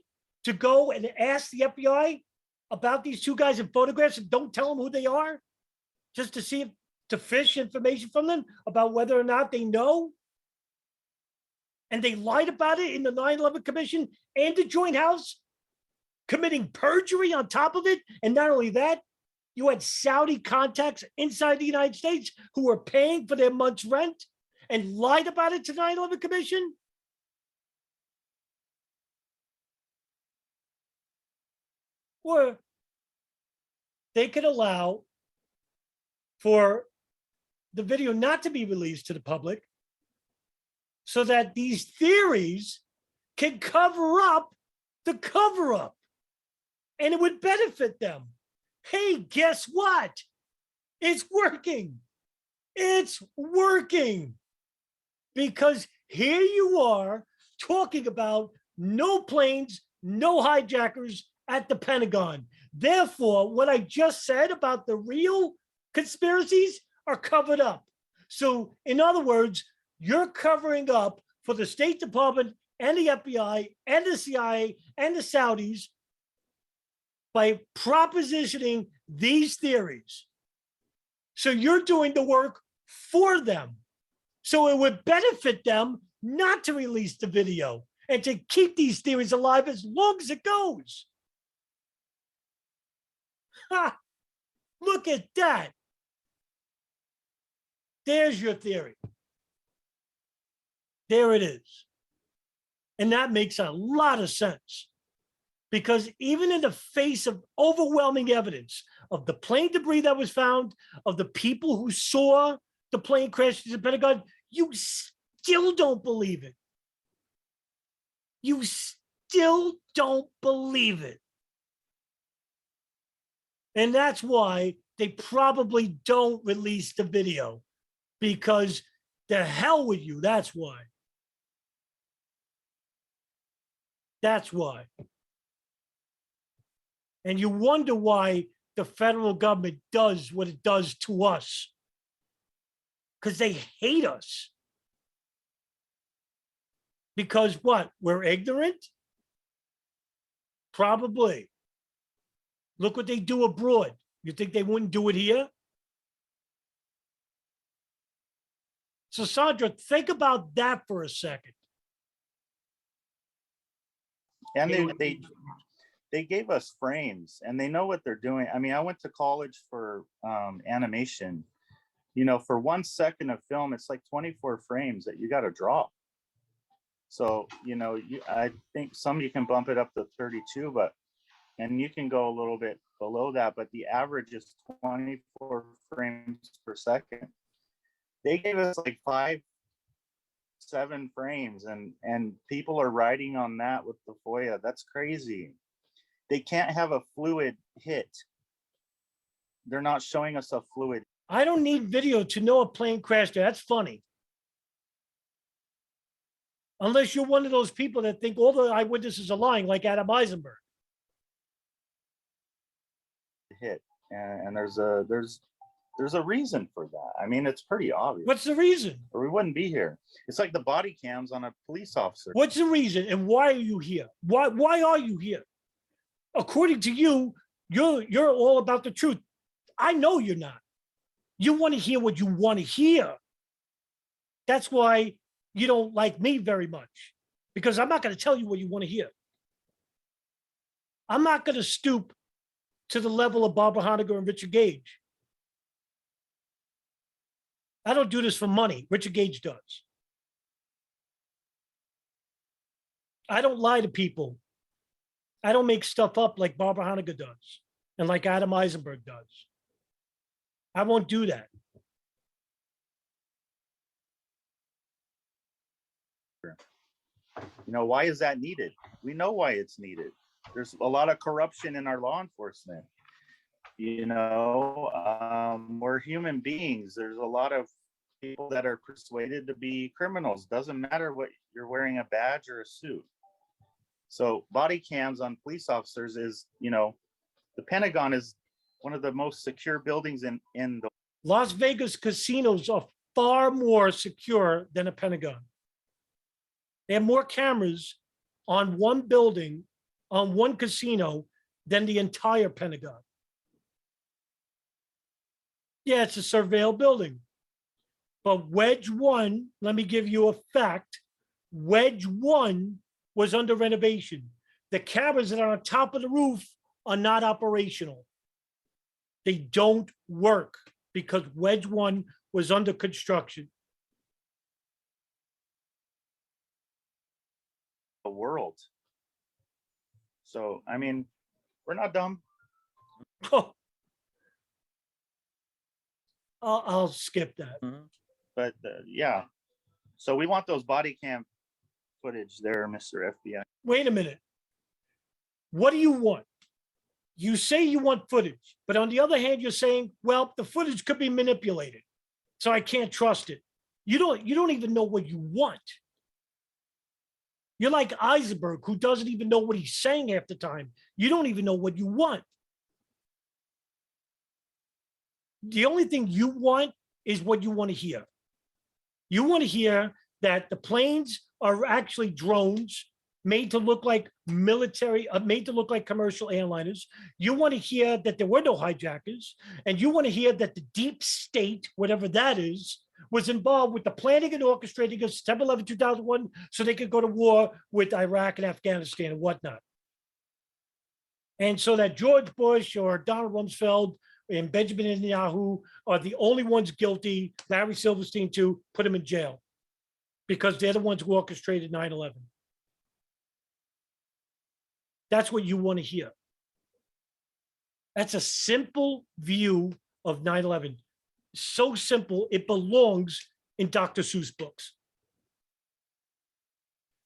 to go and ask the FBI about these two guys in photographs and don't tell them who they are, just to see if, to fish information from them about whether or not they know. And they lied about it in the 9/11 Commission and the Joint House, committing perjury on top of it. And not only that, you had Saudi contacts inside the United States who were paying for their month's rent and lied about it to the 9/11 Commission. Or they could allow for the video not to be released to the public so that these theories can cover up the cover up, and it would benefit them. Hey, guess what? It's working. It's working. Because here you are talking about no planes, no hijackers at the Pentagon. Therefore, what I just said about the real conspiracies are covered up. So, in other words, you're covering up for the State Department and the FBI and the CIA and the Saudis by propositioning these theories. So you're doing the work for them. So it would benefit them not to release the video and to keep these theories alive as long as it goes. Ha! Look at that. There's your theory. There it is. And that makes a lot of sense. Because even in the face of overwhelming evidence of the plane debris that was found, of the people who saw the plane crash to the Pentagon, you still don't believe it. You still don't believe it. And that's why they probably don't release the video, because the hell with you. That's why. That's why. And you wonder why the federal government does what it does to us. Because they hate us. Because what? We're ignorant? Probably. Look what they do abroad. You think they wouldn't do it here? So Sandra, think about that for a second. And they gave us frames, and they know what they're doing. I mean, I went to college for animation. You know, for 1 second of film, it's like 24 frames that you got to draw. So, you know, I think some you can bump it up to 32, and you can go a little bit below that, but the average is 24 frames per second. They gave us like 5-7 frames, and people are writing on that with the FOIA. That's crazy. They can't have a fluid hit. They're not showing us a fluid. I don't need video to know a plane crashed there. That's funny. Unless you're one of those people that think all the eyewitnesses are lying, like Adam Eisenberg. Hit, and there's a reason for that. I mean, it's pretty obvious. What's the reason? Or we wouldn't be here. It's like the body cams on a police officer. What's the reason, and why are you here? Why are you here? According to you, you're all about the truth. I know you're not. You want to hear what you want to hear. That's why you don't like me very much, because I'm not going to tell you what you want to hear. I'm not going to stoop to the level of Barbara Honegger and Richard Gage. I don't do this for money. Richard Gage does. I don't lie to people. I don't make stuff up like Barbara Honegger does and like Adam Eisenberg does. I won't do that. You know, why is that needed? We know why it's needed. There's a lot of corruption in our law enforcement. You know, we're human beings. There's a lot of people that are persuaded to be criminals. Doesn't matter what you're wearing, a badge or a suit. So body cams on police officers is, you know, the Pentagon is one of the most secure buildings in the Las Vegas casinos are far more secure than a Pentagon. They have more cameras on one building, on one casino, than the entire Pentagon. Yeah, it's a surveilled building. But Wedge 1, let me give you a fact. Wedge 1 was under renovation. The cameras that are on top of the roof are not operational. They don't work because Wedge 1 was under construction. the world. So, I mean, we're not dumb. I'll skip that. But yeah, so we want those body cam footage there, Mr. FBI. Wait a minute. What do you want? You say you want footage, but on the other hand, you're saying, well, the footage could be manipulated, so I can't trust it. You don't even know what you want. You're like Eisenberg, who doesn't even know what he's saying half the time. You don't even know what you want. The only thing you want is what you want to hear. You want to hear that the planes are actually drones made to look like military, made to look like commercial airliners. You want to hear that there were no hijackers, and you want to hear that the deep state, whatever that is, was involved with the planning and orchestrating of September 11, 2001, so they could go to war with Iraq and Afghanistan and whatnot. And so that George Bush or Donald Rumsfeld and Benjamin Netanyahu are the only ones guilty, Larry Silverstein too, put them in jail because they're the ones who orchestrated 9/11. That's what you want to hear. That's a simple view of 9/11. So simple, it belongs in Dr. Seuss books.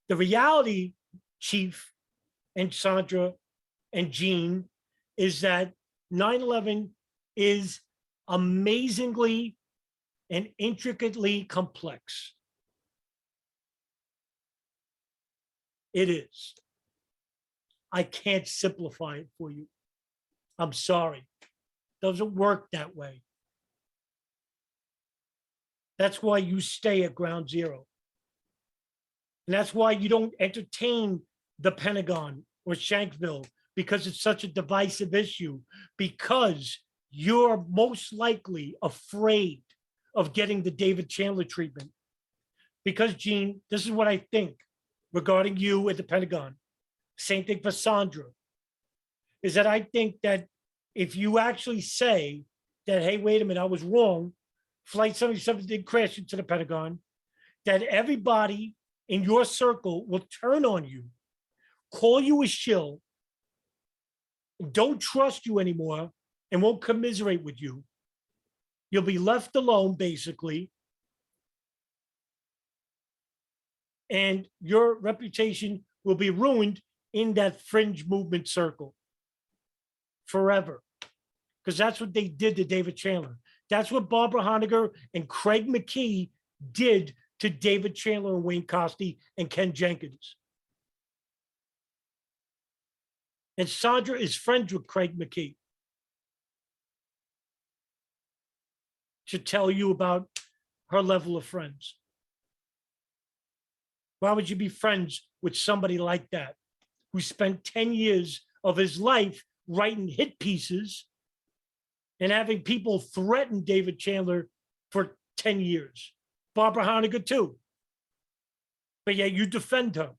The reality, Chief and Sandra and Gene, is that 9/11 is amazingly and intricately complex. It is. I can't simplify it for you. I'm sorry. Doesn't work that way. That's why you stay at ground zero. And that's why you don't entertain the Pentagon or Shanksville, because it's such a divisive issue, because you're most likely afraid of getting the David Chandler treatment. Because, Gene, this is what I think regarding you at the Pentagon. Same thing for Sandra, is that I think that if you actually say that, hey, wait a minute, I was wrong, Flight 77 did crash into the Pentagon, that everybody in your circle will turn on you, call you a shill, don't trust you anymore, and won't commiserate with you. You'll be left alone, basically. And your reputation will be ruined in that fringe movement circle forever. Because that's what they did to David Chandler. That's what Barbara Honegger and Craig McKee did to David Chandler and Wayne Costi and Ken Jenkins. And Sandra is friends with Craig McKee. Should tell you about her level of friends. Why would you be friends with somebody like that, who spent 10 years of his life writing hit pieces and having people threaten David Chandler for 10 years? Barbara Honegger too. But yet you defend her,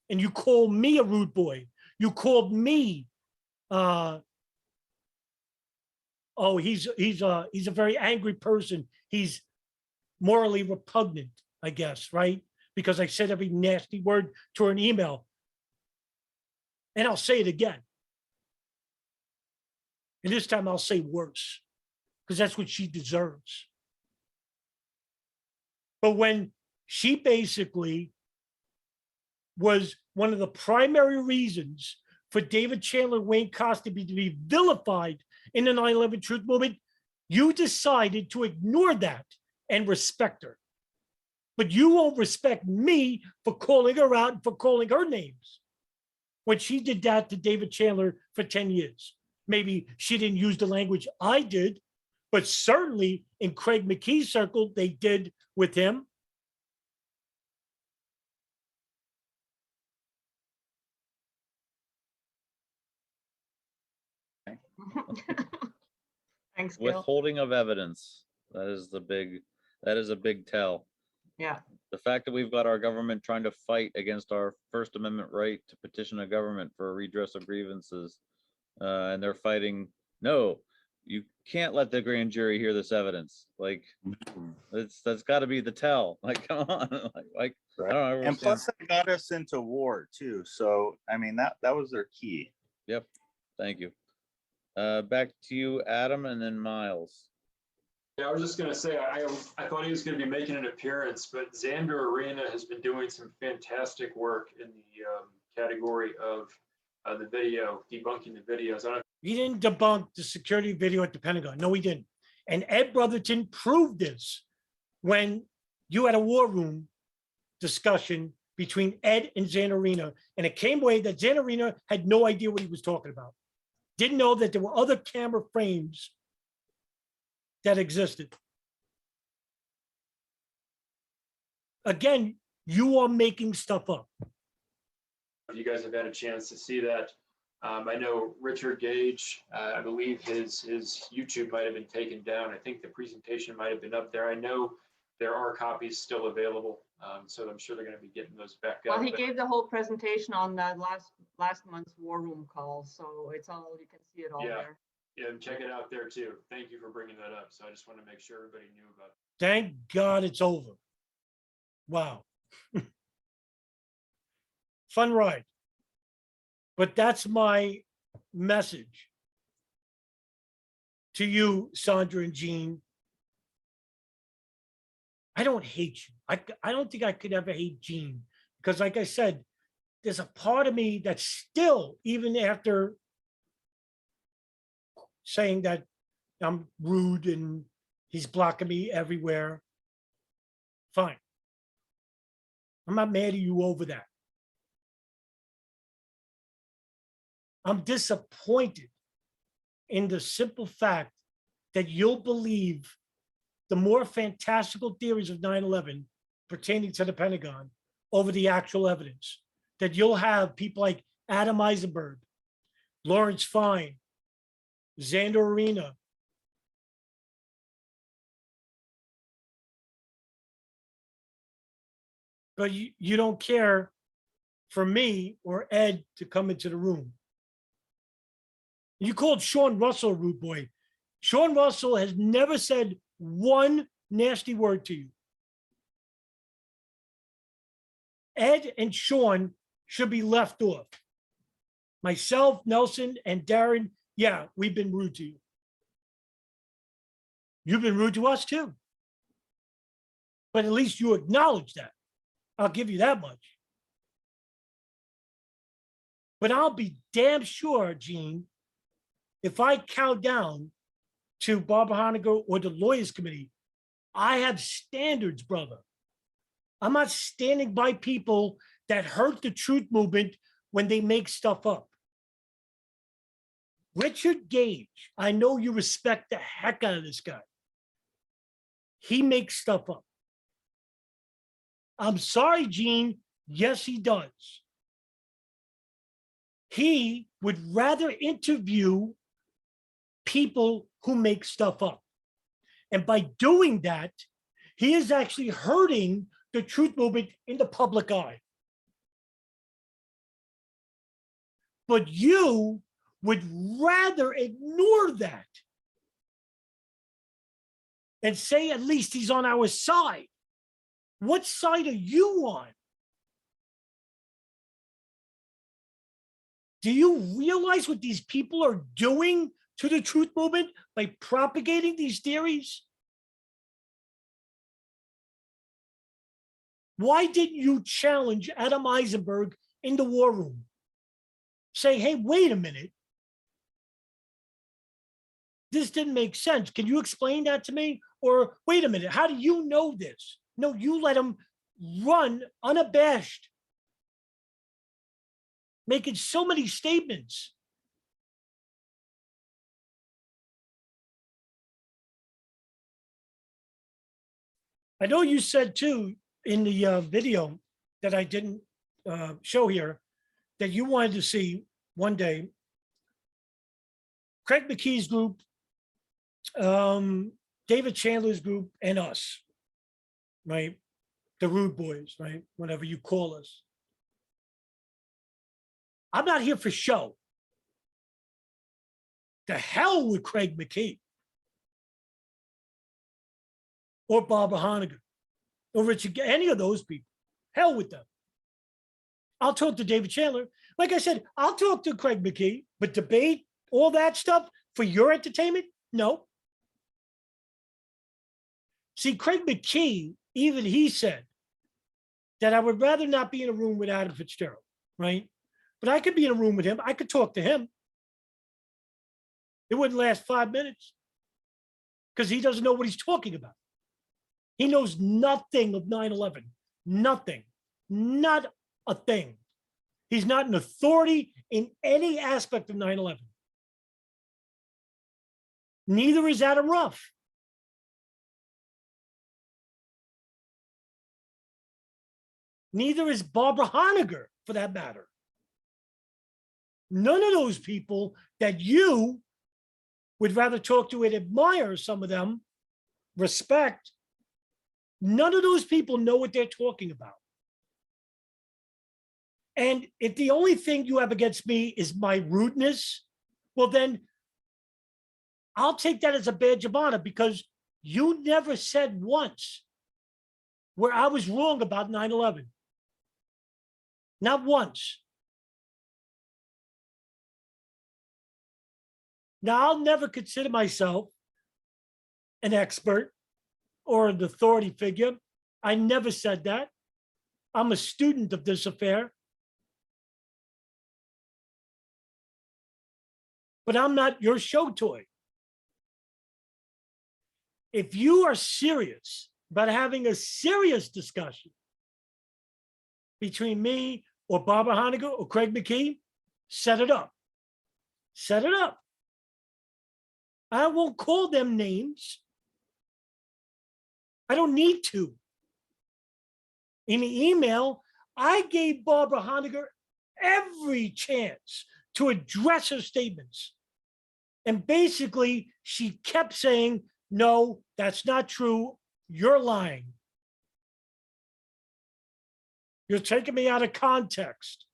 and you call me a rude boy. You called me, he's a very angry person. He's morally repugnant, I guess, right? Because I said every nasty word to her in email. And I'll say it again. And this time I'll say worse, because that's what she deserves. But when she basically was one of the primary reasons for David Chandler, Wayne Costi to be vilified in the 9/11 truth movement, you decided to ignore that and respect her. But you won't respect me for calling her out and for calling her names when she did that to David Chandler for 10 years. Maybe she didn't use the language I did, but certainly in Craig McKee's circle, they did with him. Thanks, Gil. Withholding of evidence. That is a big tell. Yeah. The fact that we've got our government trying to fight against our First Amendment right to petition a government for a redress of grievances, and they're fighting, no, you can't let the grand jury hear this evidence. Like, that's got to be the tell. Like, come on, like Right. I don't know. And plus, that got us into war too. So I mean, that was their key. Yep. Thank you. Back to you, Adam, and then Miles. Yeah, I was just going to say, I thought he was going to be making an appearance, but Xander Arena has been doing some fantastic work in the category of the video, debunking the videos. He didn't debunk the security video at the Pentagon. No, he didn't. And Ed Brotherton proved this when you had a war room discussion between Ed and Xander Arena, and it came away that Xander Arena had no idea what he was talking about. Didn't know that there were other camera frames that existed. Again, you are making stuff up. if you guys have had a chance to see that. I know Richard Gage, I believe his YouTube might have been taken down. I think the presentation might have been up there. I know there are copies still available, so I'm sure they're going to be getting those back up. Well, he But gave the whole presentation on the last month's War Room call, so it's all, you can see it all yeah, there. yeah, and check it out there too. Thank you for bringing that up. So I just want to make sure everybody knew about it. Thank God it's over. Wow. Fun ride. But that's my message to you, Sandra and Jean. I don't hate you. I don't think I could ever hate Jean because, like I said, there's a part of me that's still, even after saying that I'm rude and he's blocking me everywhere, fine. I'm not mad at you over that. I'm disappointed in the simple fact that you'll believe the more fantastical theories of 9/11 pertaining to the Pentagon over the actual evidence. That you'll have people like Adam Eisenberg, Lawrence Fine, Xander Arena, but you don't care for me or Ed to come into the room. You called Sean Russell a rude boy. Sean Russell has never said one nasty word to you. Ed and Sean should be left off. Myself, Nelson, and Darren, yeah, we've been rude to you. You've been rude to us too. But at least you acknowledge that. I'll give you that much. But I'll be damn sure, Gene, if I cow down to Barbara Honegger or the Lawyers Committee, I have standards, brother. I'm not standing by people that hurt the truth movement when they make stuff up. Richard Gage, I know you respect the heck out of this guy. He makes stuff up. I'm sorry, Gene. Yes, he does. He would rather interview people who make stuff up. And by doing that, he is actually hurting the truth movement in the public eye. But you would rather ignore that and say at least he's on our side. What side are you on? Do you realize what these people are doing to the truth movement by propagating these theories? Why didn't you challenge Adam Eisenberg in the war room? Say, hey, wait a minute. This didn't make sense. Can you explain that to me? Or wait a minute, how do you know this? No, you let him run unabashed, making so many statements. I know you said too in the video that I didn't show here that you wanted to see one day Craig McKee's group, David Chandler's group, and us, right? The Rude Boys, right? Whatever you call us. I'm not here for show. The hell with Craig McKee or Barbara Honegger or Richard, any of those people. Hell with them. I'll talk to David Chandler. Like I said, I'll talk to Craig McKee, but debate all that stuff for your entertainment? No. See, Craig McKee, even he said that I would rather not be in a room with Adam Fitzgerald, right? But I could be in a room with him. I could talk to him. It wouldn't last 5 minutes because he doesn't know what he's talking about. He knows nothing of 9/11, nothing, not a thing. He's not an authority in any aspect of 9/11. Neither is Adam Ruff. Neither is Barbara Honegger, for that matter. None of those people that you would rather talk to and admire, some of them, respect, none of those people know what they're talking about. And if the only thing you have against me is my rudeness, well, then I'll take that as a badge of honor, because you never said once where I was wrong about 9/11. Not once. Now, I'll never consider myself an expert or an authority figure. I never said that. I'm a student of this affair. But I'm not your show toy. If you are serious about having a serious discussion between me or Barbara Honegger or Craig McKee, set it up. Set it up. I won't call them names. I don't need to. In the email, I gave Barbara Honegger every chance to address her statements. And basically, she kept saying, no, that's not true. You're lying. You're taking me out of context.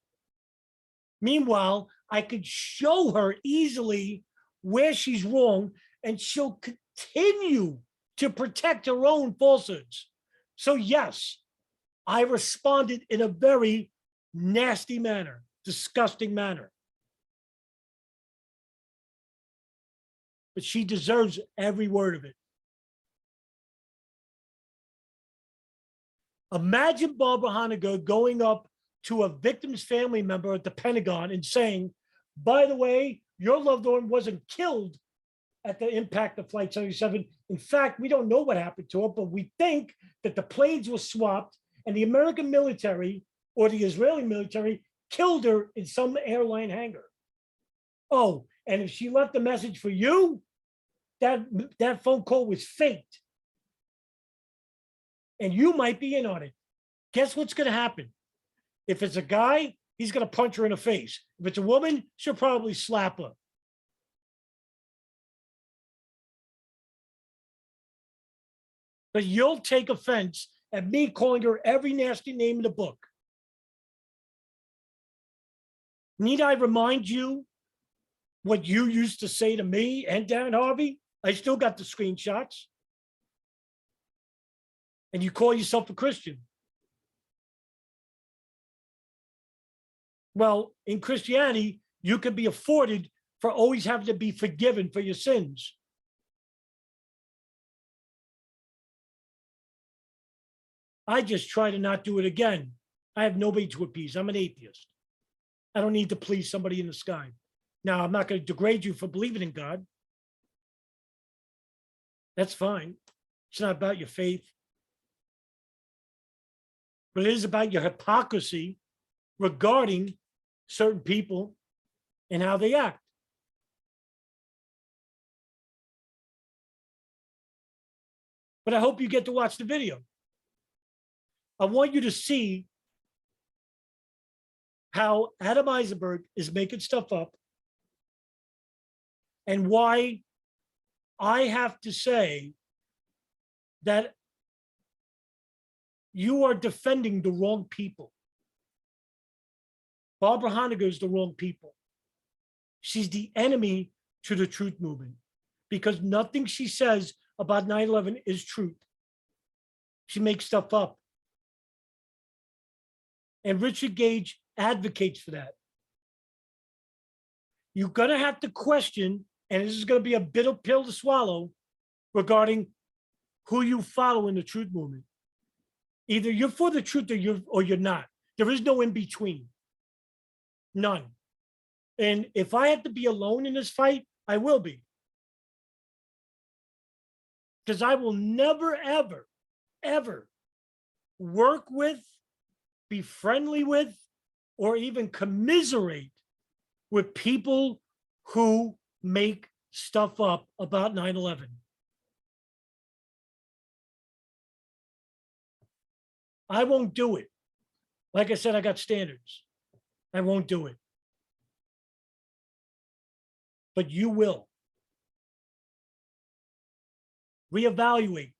Meanwhile, I could show her easily where she's wrong, and she'll continue to protect her own falsehoods. So yes, I responded in a very nasty manner, disgusting manner. But she deserves every word of it. Imagine Barbara Honegger going up to a victim's family member at the Pentagon and saying, by the way, your loved one wasn't killed at the impact of Flight 77. In fact, we don't know what happened to her, but we think that the planes were swapped and the American military or the Israeli military killed her in some airline hangar. Oh, and if she left a message for you, that phone call was faked. And you might be in on it. Guess what's going to happen? If it's a guy, he's going to punch her in the face. If it's a woman, she'll probably slap her. But you'll take offense at me calling her every nasty name in the book. Need I remind you what you used to say to me and Darren Harvey? I still got the screenshots. And you call yourself a Christian. Well, in Christianity, you can be afforded for always having to be forgiven for your sins. I just try to not do it again. I have nobody to appease. I'm an atheist. I don't need to please somebody in the sky. Now, I'm not going to degrade you for believing in God. That's fine. It's not about your faith. But it is about your hypocrisy regarding certain people and how they act. But I hope you get to watch the video. I want you to see how Adam Eisenberg is making stuff up and why I have to say that you are defending the wrong people. Barbara Honegger is the wrong people. She's the enemy to the truth movement because nothing she says about 9/11 is truth. She makes stuff up. And Richard Gage advocates for that. You're going to have to question, and this is going to be a bitter pill to swallow, regarding who you follow in the truth movement. Either you're for the truth or you're not. There is no in between. None. And if I have to be alone in this fight, I will be. Because I will never, ever, ever work with, be friendly with, or even commiserate with people who make stuff up about 9/11. I won't do it. Like I said, I got standards. I won't do it. but you will. Reevaluate.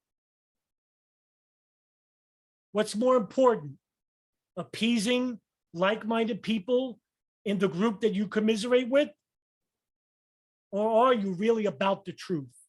What's more important, appeasing like-minded people in the group that you commiserate with? Or are you really about the truth?